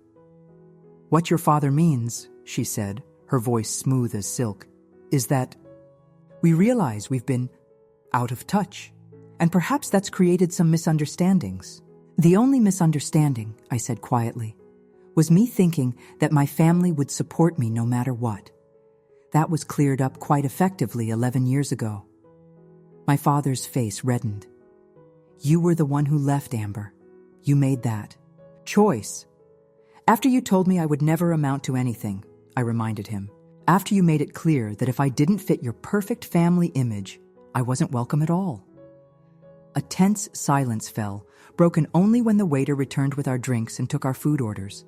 "What your father means," she said, her voice smooth as silk, "is that we realize we've been out of touch, and perhaps that's created some misunderstandings." "The only misunderstanding," I said quietly, "was me thinking that my family would support me no matter what. That was cleared up quite effectively 11 years ago." My father's face reddened. "You were the one who left, Amber. You made that choice. After you told me I would never amount to anything," I reminded him. "After you made it clear that if I didn't fit your perfect family image, I wasn't welcome at all." A tense silence fell, broken only when the waiter returned with our drinks and took our food orders.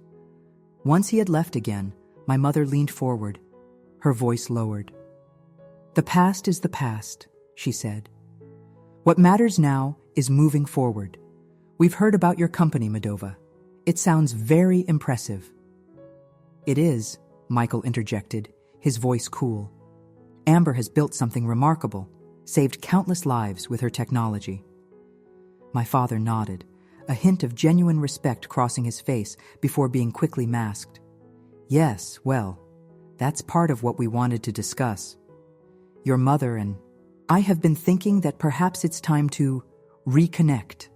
Once he had left again, my mother leaned forward, her voice lowered. "The past is the past," she said. "What matters now is moving forward. We've heard about your company, Medova. It sounds very impressive." "It is," Michael interjected, his voice cool. "Amber has built something remarkable, saved countless lives with her technology." My father nodded, a hint of genuine respect crossing his face before being quickly masked. "Yes, well, that's part of what we wanted to discuss. Your mother and I have been thinking that perhaps it's time to reconnect."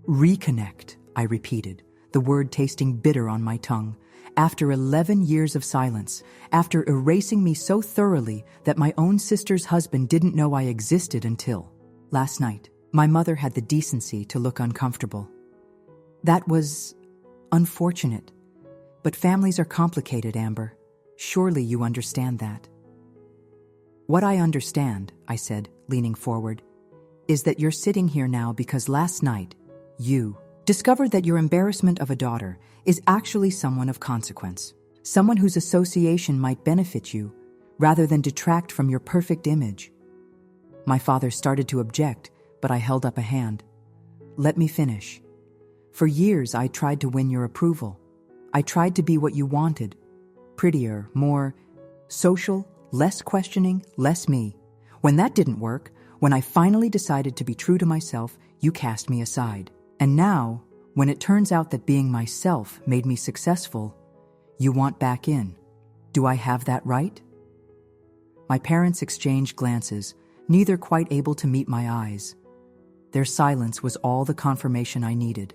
"Reconnect," I repeated, the word tasting bitter on my tongue. After 11 years of silence, after erasing me so thoroughly that my own sister's husband didn't know I existed until last night, my mother had the decency to look uncomfortable. "That was unfortunate. But families are complicated, Amber. Surely you understand that." "What I understand," I said, leaning forward, "is that you're sitting here now because last night, you discovered that your embarrassment of a daughter is actually someone of consequence, someone whose association might benefit you rather than detract from your perfect image." My father started to object, but I held up a hand. "Let me finish. For years I tried to win your approval. I tried to be what you wanted. Prettier, more social, less questioning, less me. When that didn't work, when I finally decided to be true to myself, you cast me aside. And now, when it turns out that being myself made me successful, you want back in. Do I have that right?" My parents exchanged glances, neither quite able to meet my eyes. Their silence was all the confirmation I needed.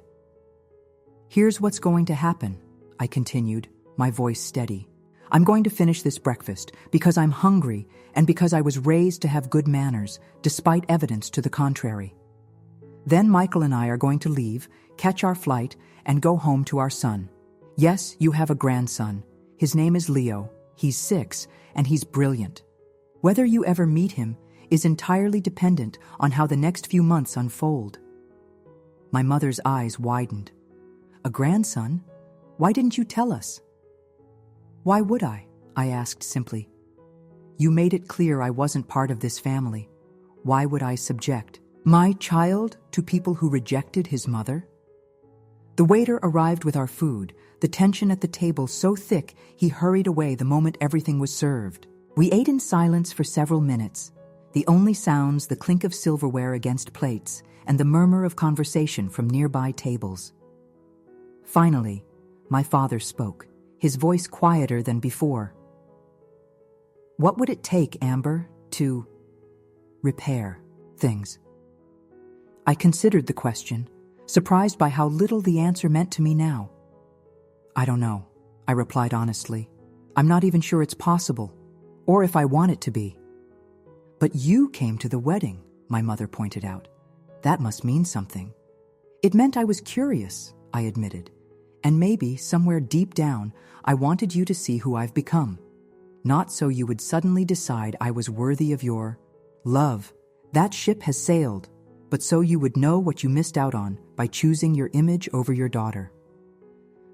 "Here's what's going to happen," I continued, my voice steady. "I'm going to finish this breakfast because I'm hungry and because I was raised to have good manners, despite evidence to the contrary. Then Michael and I are going to leave, catch our flight, and go home to our son. Yes, you have a grandson. His name is Leo. He's 6, and he's brilliant. Whether you ever meet him is entirely dependent on how the next few months unfold." My mother's eyes widened. "A grandson? Why didn't you tell us?" "Why would I?" I asked simply. "You made it clear I wasn't part of this family. Why would I subject my child to people who rejected his mother?" The waiter arrived with our food, the tension at the table so thick he hurried away the moment everything was served. We ate in silence for several minutes, the only sounds the clink of silverware against plates and the murmur of conversation from nearby tables. Finally, my father spoke, his voice quieter than before. "What would it take, Amber, to repair things?" I considered the question, surprised by how little the answer meant to me now. "I don't know," I replied honestly. "I'm not even sure it's possible, or if I want it to be." "But you came to the wedding," my mother pointed out. "That must mean something." "It meant I was curious," I admitted. "And maybe, somewhere deep down, I wanted you to see who I've become. Not so you would suddenly decide I was worthy of your love. That ship has sailed, but so you would know what you missed out on by choosing your image over your daughter."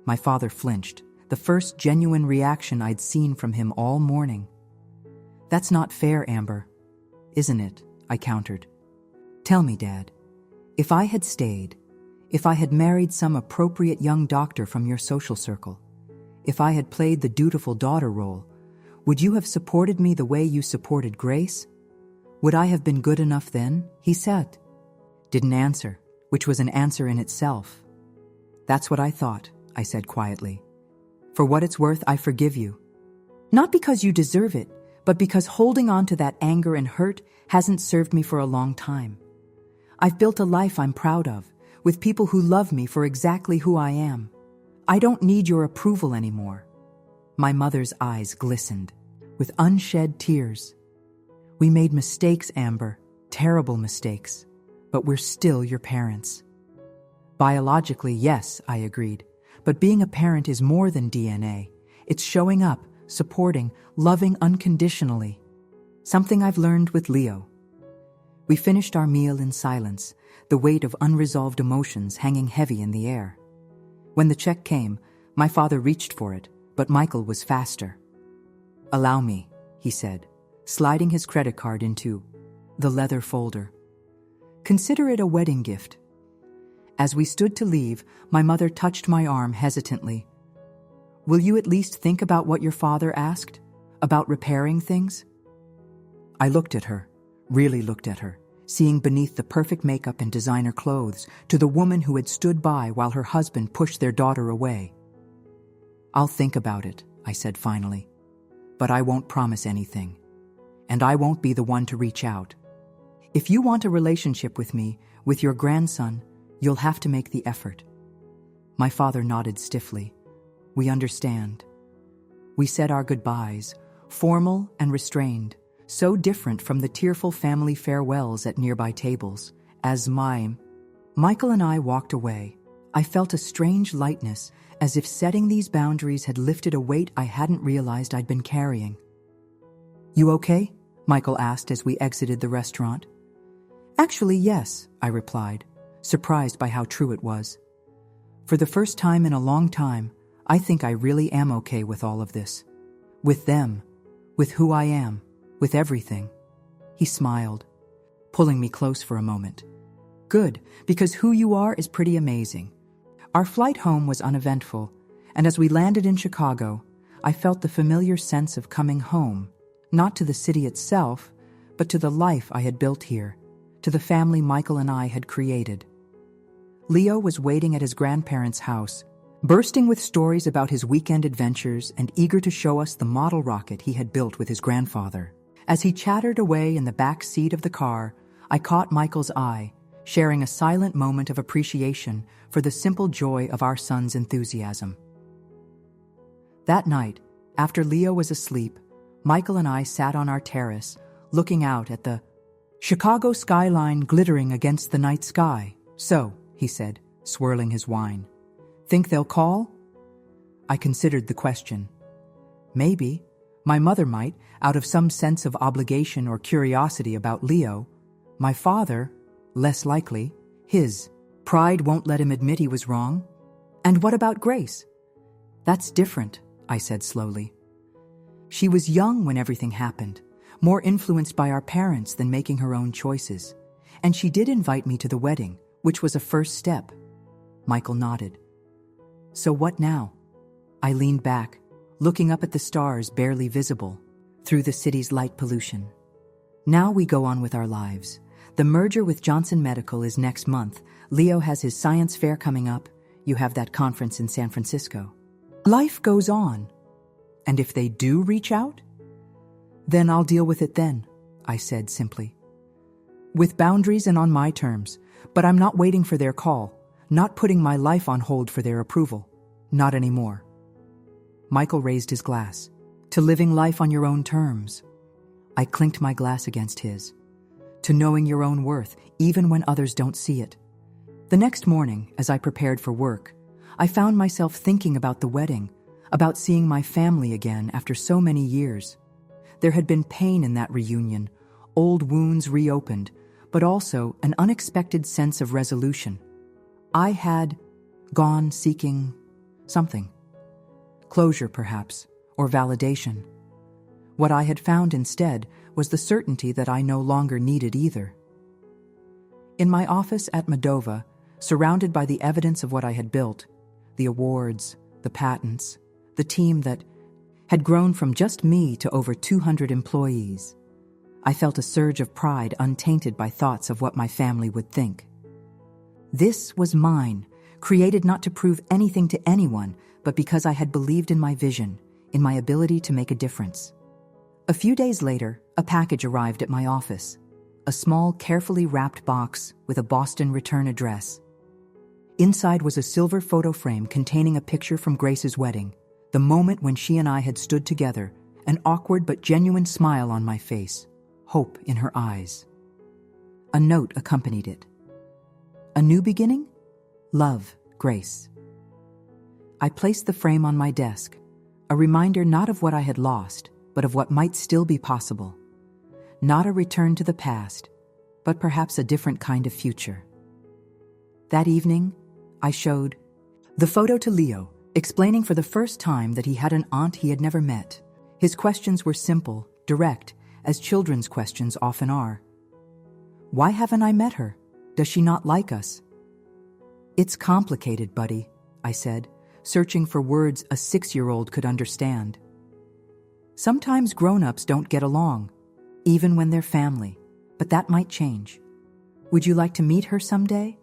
My father flinched, the first genuine reaction I'd seen from him all morning. "That's not fair, Amber, isn't it?" I countered. "Tell me, Dad, if I had stayed, if I had married some appropriate young doctor from your social circle, if I had played the dutiful daughter role, would you have supported me the way you supported Grace? Would I have been good enough then?" he said. Didn't answer, which was an answer in itself. "That's what I thought," I said quietly. "For what it's worth, I forgive you. Not because you deserve it, but because holding on to that anger and hurt hasn't served me for a long time. I've built a life I'm proud of, with people who love me for exactly who I am. I don't need your approval anymore." My mother's eyes glistened, with unshed tears. "We made mistakes, Amber, terrible mistakes, but we're still your parents." "Biologically, yes," I agreed, "but being a parent is more than DNA. It's showing up, supporting, loving unconditionally. Something I've learned with Leo." We finished our meal in silence, the weight of unresolved emotions hanging heavy in the air. When the check came, my father reached for it, but Michael was faster. "Allow me," he said, sliding his credit card into the leather folder. "Consider it a wedding gift." As we stood to leave, my mother touched my arm hesitantly. "Will you at least think about what your father asked? About repairing things?" I looked at her, really looked at her, seeing beneath the perfect makeup and designer clothes to the woman who had stood by while her husband pushed their daughter away. "I'll think about it," I said finally. "But I won't promise anything. And I won't be the one to reach out. If you want a relationship with me, with your grandson, you'll have to make the effort." My father nodded stiffly. "We understand." We said our goodbyes, formal and restrained, so different from the tearful family farewells at nearby tables. As Michael and I walked away, I felt a strange lightness, as if setting these boundaries had lifted a weight I hadn't realized I'd been carrying. "You okay?" Michael asked as we exited the restaurant. "Actually, yes," I replied, surprised by how true it was. For the first time in a long time, I think I really am okay with all of this. With them, with who I am, with everything. He smiled, pulling me close for a moment. "Good, because who you are is pretty amazing." Our flight home was uneventful, and as we landed in Chicago, I felt the familiar sense of coming home, not to the city itself, but to the life I had built here, to the family Michael and I had created. Leo was waiting at his grandparents' house, bursting with stories about his weekend adventures and eager to show us the model rocket he had built with his grandfather. As he chattered away in the back seat of the car, I caught Michael's eye, sharing a silent moment of appreciation for the simple joy of our son's enthusiasm. That night, after Leo was asleep, Michael and I sat on our terrace, looking out at the Chicago skyline glittering against the night sky. "So," he said, swirling his wine, "think they'll call?" I considered the question. Maybe. My mother might, out of some sense of obligation or curiosity about Leo. My father, less likely. His pride won't let him admit he was wrong. And what about Grace? That's different, I said slowly. She was young when everything happened, more influenced by our parents than making her own choices. And she did invite me to the wedding, which was a first step. Michael nodded. So what now? I leaned back, looking up at the stars barely visible through the city's light pollution. Now we go on with our lives. The merger with Johnson Medical is next month. Leo has his science fair coming up. You have that conference in San Francisco. Life goes on. And if they do reach out? Then I'll deal with it then, I said simply. With boundaries and on my terms, but I'm not waiting for their call, not putting my life on hold for their approval. Not anymore. Michael raised his glass. To living life on your own terms. I clinked my glass against his. To knowing your own worth, even when others don't see it. The next morning, as I prepared for work, I found myself thinking about the wedding, about seeing my family again after so many years. There had been pain in that reunion, old wounds reopened, but also an unexpected sense of resolution. I had gone seeking something. Closure, perhaps, or validation. What I had found instead was the certainty that I no longer needed either. In my office at Medova, surrounded by the evidence of what I had built, the awards, the patents, the team that had grown from just me to over 200 employees, I felt a surge of pride untainted by thoughts of what my family would think. This was mine, created not to prove anything to anyone, but because I had believed in my vision, in my ability to make a difference. A few days later, a package arrived at my office. A small, carefully wrapped box with a Boston return address. Inside was a silver photo frame containing a picture from Grace's wedding, the moment when she and I had stood together, an awkward but genuine smile on my face, hope in her eyes. A note accompanied it. A new beginning? Love, Grace. I placed the frame on my desk, a reminder not of what I had lost, but of what might still be possible. Not a return to the past, but perhaps a different kind of future. That evening, I showed the photo to Leo, explaining for the first time that he had an aunt he had never met. His questions were simple, direct, as children's questions often are. Why haven't I met her? Does she not like us? It's complicated, buddy, I said, searching for words a 6-year-old could understand. Sometimes grown-ups don't get along, even when they're family, but that might change. Would you like to meet her someday?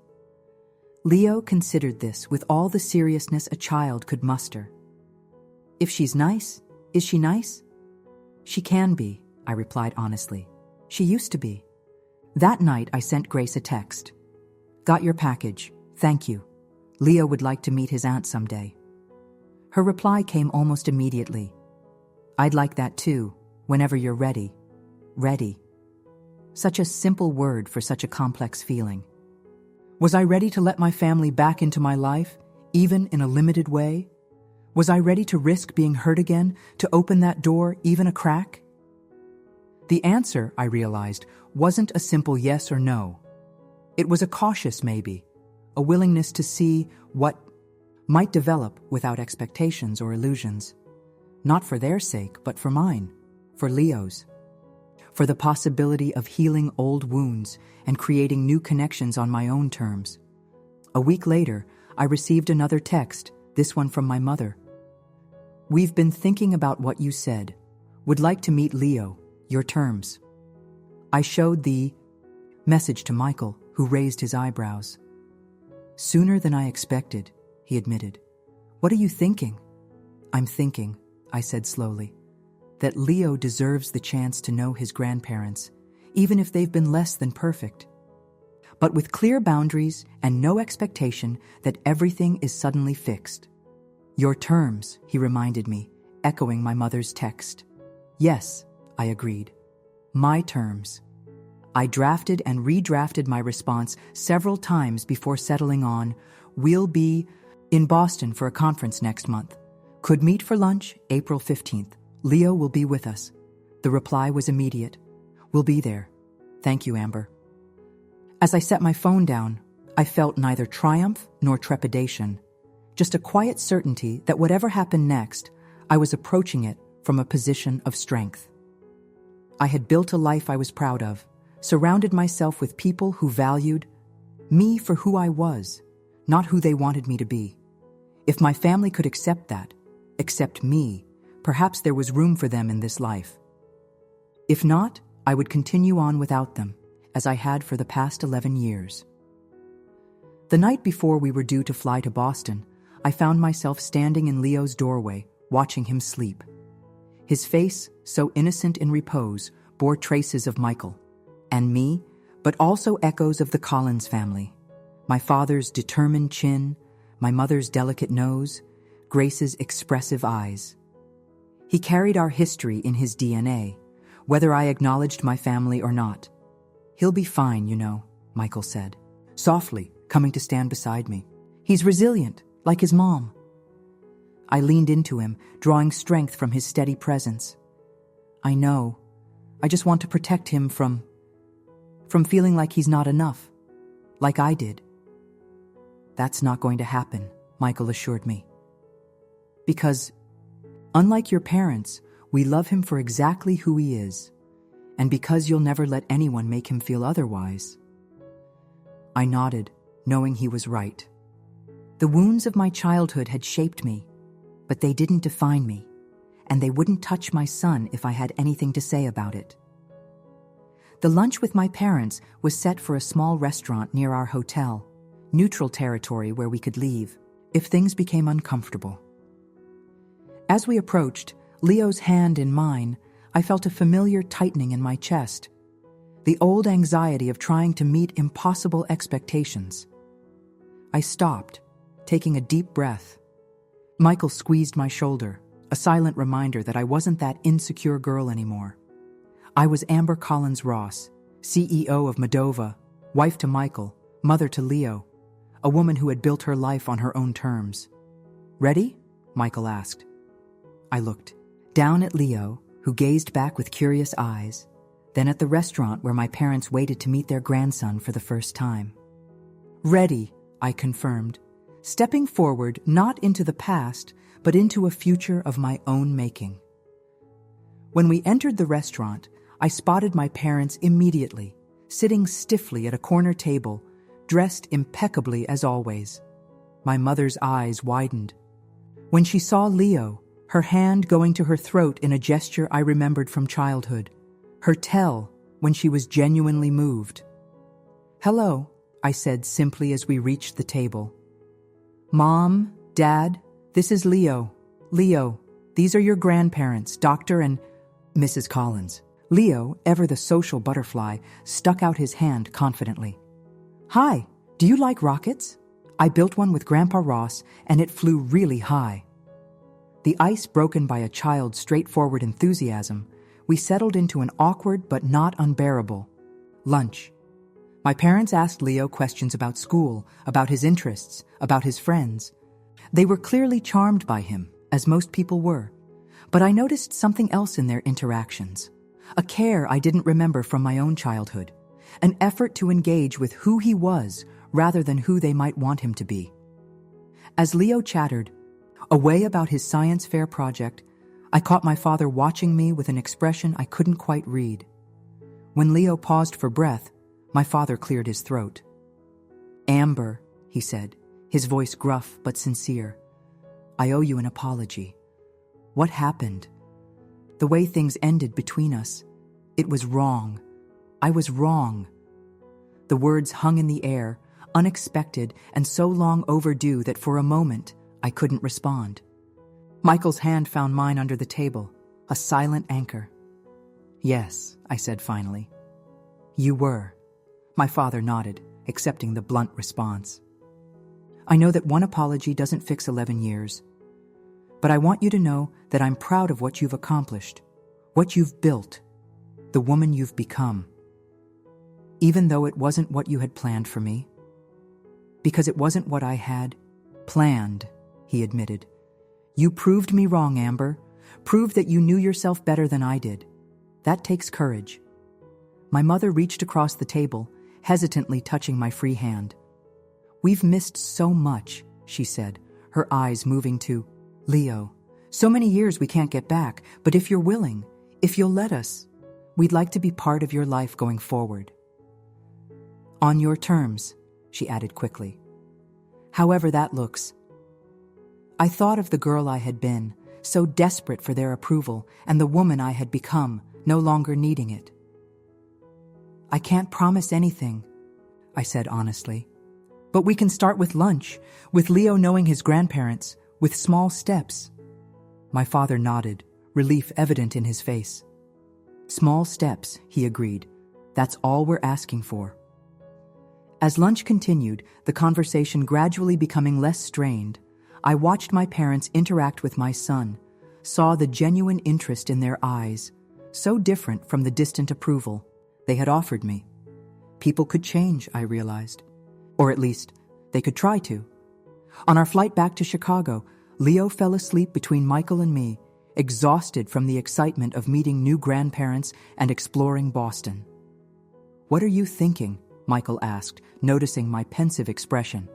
Leo considered this with all the seriousness a child could muster. If she's nice, is she nice? She can be, I replied honestly. She used to be. That night I sent Grace a text. Got your package, thank you. Leo would like to meet his aunt someday. Her reply came almost immediately. I'd like that too, whenever you're ready. Ready. Such a simple word for such a complex feeling. Was I ready to let my family back into my life, even in a limited way? Was I ready to risk being hurt again, to open that door even a crack? The answer, I realized, wasn't a simple yes or no. It was a cautious maybe, a willingness to see what might develop without expectations or illusions. Not for their sake, but for mine, for Leo's. For the possibility of healing old wounds and creating new connections on my own terms. A week later, I received another text, this one from my mother. We've been thinking about what you said. Would like to meet Leo, your terms. I showed the message to Michael, who raised his eyebrows. Sooner than I expected, he admitted. What are you thinking? I'm thinking, I said slowly, that Leo deserves the chance to know his grandparents, even if they've been less than perfect. But with clear boundaries and no expectation that everything is suddenly fixed. Your terms, he reminded me, echoing my mother's text. Yes, I agreed. My terms. I drafted and redrafted my response several times before settling on, we'll be in Boston for a conference next month. Could meet for lunch April 15th. Leo will be with us. The reply was immediate. We'll be there. Thank you, Amber. As I set my phone down, I felt neither triumph nor trepidation, just a quiet certainty that whatever happened next, I was approaching it from a position of strength. I had built a life I was proud of, surrounded myself with people who valued me for who I was, not who they wanted me to be. If my family could accept that, accept me, perhaps there was room for them in this life. If not, I would continue on without them, as I had for the past 11 years. The night before we were due to fly to Boston, I found myself standing in Leo's doorway, watching him sleep. His face, so innocent in repose, bore traces of Michael and me, but also echoes of the Collins family. My father's determined chin, my mother's delicate nose, Grace's expressive eyes. He carried our history in his DNA, whether I acknowledged my family or not. "He'll be fine, you know," Michael said, softly, coming to stand beside me. "He's resilient, like his mom." I leaned into him, drawing strength from his steady presence. "I know. I just want to protect him from feeling like he's not enough, like I did." "That's not going to happen," Michael assured me. "Because, unlike your parents, we love him for exactly who he is, and because you'll never let anyone make him feel otherwise." I nodded, knowing he was right. The wounds of my childhood had shaped me, but they didn't define me, and they wouldn't touch my son if I had anything to say about it. The lunch with my parents was set for a small restaurant near our hotel, neutral territory where we could leave if things became uncomfortable. As we approached, Leo's hand in mine, I felt a familiar tightening in my chest, the old anxiety of trying to meet impossible expectations. I stopped, taking a deep breath. Michael squeezed my shoulder, a silent reminder that I wasn't that insecure girl anymore. I was Amber Collins Ross, CEO of Medova, wife to Michael, mother to Leo, a woman who had built her life on her own terms. "Ready?" Michael asked. I looked, down at Leo, who gazed back with curious eyes, then at the restaurant where my parents waited to meet their grandson for the first time. "Ready," I confirmed, stepping forward not into the past, but into a future of my own making. When we entered the restaurant, I spotted my parents immediately, sitting stiffly at a corner table, dressed impeccably as always. My mother's eyes widened. When she saw Leo, her hand going to her throat in a gesture I remembered from childhood, her tell when she was genuinely moved. "Hello," I said simply as we reached the table. "Mom, Dad, this is Leo. Leo, these are your grandparents, Dr. and Mrs. Collins." Leo, ever the social butterfly, stuck out his hand confidently. "Hi, do you like rockets? I built one with Grandpa Ross, and it flew really high." The ice broken by a child's straightforward enthusiasm, we settled into an awkward but not unbearable lunch. My parents asked Leo questions about school, about his interests, about his friends. They were clearly charmed by him, as most people were, but I noticed something else in their interactions, a care I didn't remember from my own childhood, an effort to engage with who he was rather than who they might want him to be. As Leo chattered away about his science fair project, I caught my father watching me with an expression I couldn't quite read. When Leo paused for breath, my father cleared his throat. "Amber," he said, his voice gruff but sincere, "I owe you an apology. What happened? The way things ended between us. It was wrong. I was wrong." The words hung in the air, unexpected and so long overdue that for a moment I couldn't respond. Michael's hand found mine under the table, a silent anchor. "Yes," I said finally. "You were." My father nodded, accepting the blunt response. "I know that one apology doesn't fix 11 years, but I want you to know that I'm proud of what you've accomplished, what you've built, the woman you've become. Even though it wasn't what you had planned for me. Because it wasn't what I had planned," he admitted. "You proved me wrong, Amber. Proved that you knew yourself better than I did. That takes courage." My mother reached across the table, hesitantly touching my free hand. "We've missed so much," she said, her eyes moving to Leo. So many years we can't get back, but if you're willing, if you'll let us, we'd like to be part of your life going forward. On your terms, she added quickly. However that looks. I thought of the girl I had been, so desperate for their approval, and the woman I had become, no longer needing it. I can't promise anything, I said honestly. But we can start with lunch, with Leo knowing his grandparents, with small steps. My father nodded, relief evident in his face. Small steps, he agreed. That's all we're asking for. As lunch continued, the conversation gradually becoming less strained, I watched my parents interact with my son, saw the genuine interest in their eyes, so different from the distant approval they had offered me. People could change, I realized. Or at least, they could try to. On our flight back to Chicago, Leo fell asleep between Michael and me, exhausted from the excitement of meeting new grandparents and exploring Boston. "What are you thinking?" Michael asked, noticing my pensive expression.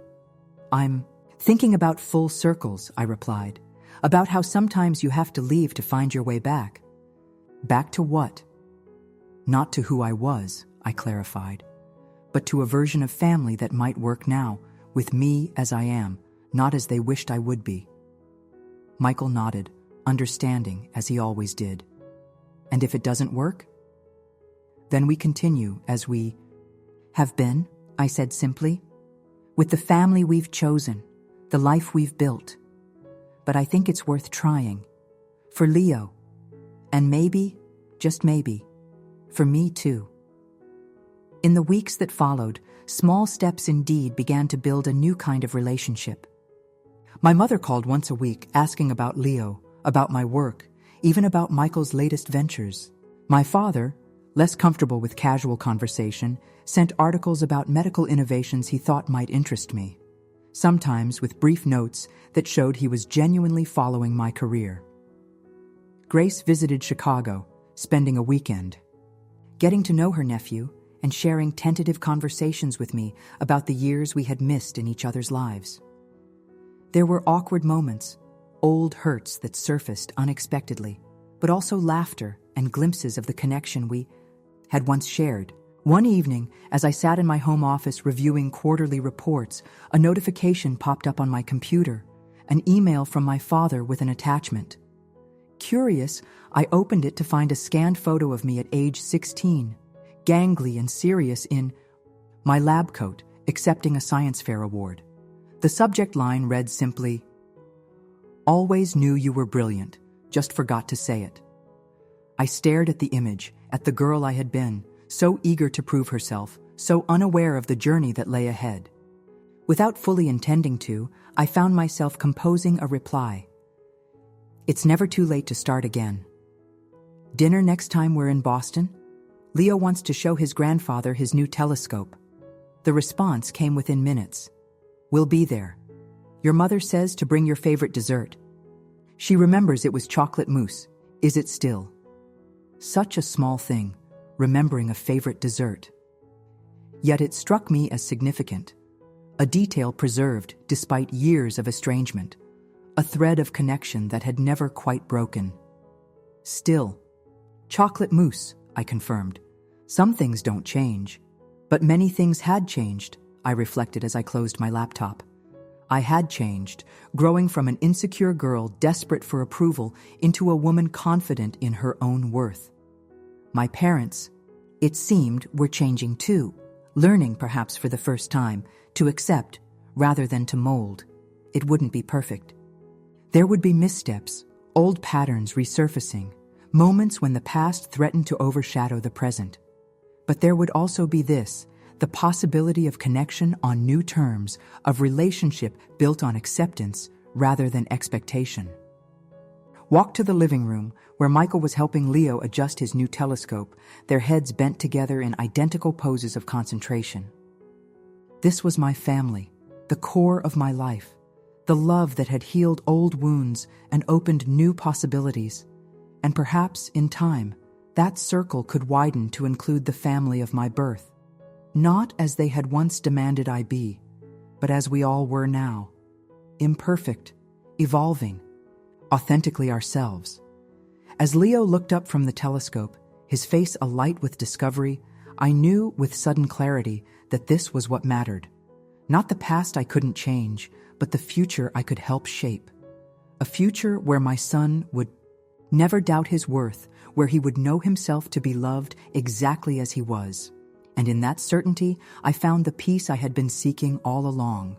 "I'm thinking about full circles," I replied, "about how sometimes you have to leave to find your way back." "Back to what?" "Not to who I was," I clarified, "but to a version of family that might work now, with me as I am, not as they wished I would be." Michael nodded, understanding as he always did. "And if it doesn't work?" "Then we continue as we have been," I said simply, "with the family we've chosen, the life we've built. But I think it's worth trying. For Leo. And maybe, just maybe, for me too." In the weeks that followed, small steps indeed began to build a new kind of relationship. My mother called once a week asking about Leo, about my work, even about Michael's latest ventures. My father, less comfortable with casual conversation, sent articles about medical innovations he thought might interest me, sometimes with brief notes that showed he was genuinely following my career. Grace visited Chicago, spending a weekend, getting to know her nephew and sharing tentative conversations with me about the years we had missed in each other's lives. There were awkward moments, old hurts that surfaced unexpectedly, but also laughter and glimpses of the connection we had once shared. One evening, as I sat in my home office reviewing quarterly reports, a notification popped up on my computer, an email from my father with an attachment. Curious, I opened it to find a scanned photo of me at age 16, gangly and serious in my lab coat, accepting a science fair award. The subject line read simply, "Always knew you were brilliant, just forgot to say it." I stared at the image, at the girl I had been, so eager to prove herself, so unaware of the journey that lay ahead. Without fully intending to, I found myself composing a reply. "It's never too late to start again. Dinner next time we're in Boston? Leo wants to show his grandfather his new telescope." The response came within minutes. "We'll be there. Your mother says to bring your favorite dessert. She remembers it was chocolate mousse. Is it still?" Such a small thing, remembering a favorite dessert. Yet it struck me as significant. A detail preserved despite years of estrangement. A thread of connection that had never quite broken. "Still. Chocolate mousse," I confirmed. "Some things don't change. But many things had changed," I reflected as I closed my laptop. I had changed, growing from an insecure girl desperate for approval into a woman confident in her own worth. My parents, it seemed, were changing too, learning perhaps for the first time to accept rather than to mold. It wouldn't be perfect. There would be missteps, old patterns resurfacing, moments when the past threatened to overshadow the present. But there would also be this, the possibility of connection on new terms, of relationship built on acceptance rather than expectation. Walked to the living room, where Michael was helping Leo adjust his new telescope, their heads bent together in identical poses of concentration. This was my family, the core of my life, the love that had healed old wounds and opened new possibilities. And perhaps, in time, that circle could widen to include the family of my birth. Not as they had once demanded I be, but as we all were now. imperfect, evolving, authentically ourselves. As Leo looked up from the telescope, his face alight with discovery, I knew with sudden clarity that this was what mattered. Not the past I couldn't change, but the future I could help shape. A future where my son would never doubt his worth, where he would know himself to be loved exactly as he was. And in that certainty, I found the peace I had been seeking all along.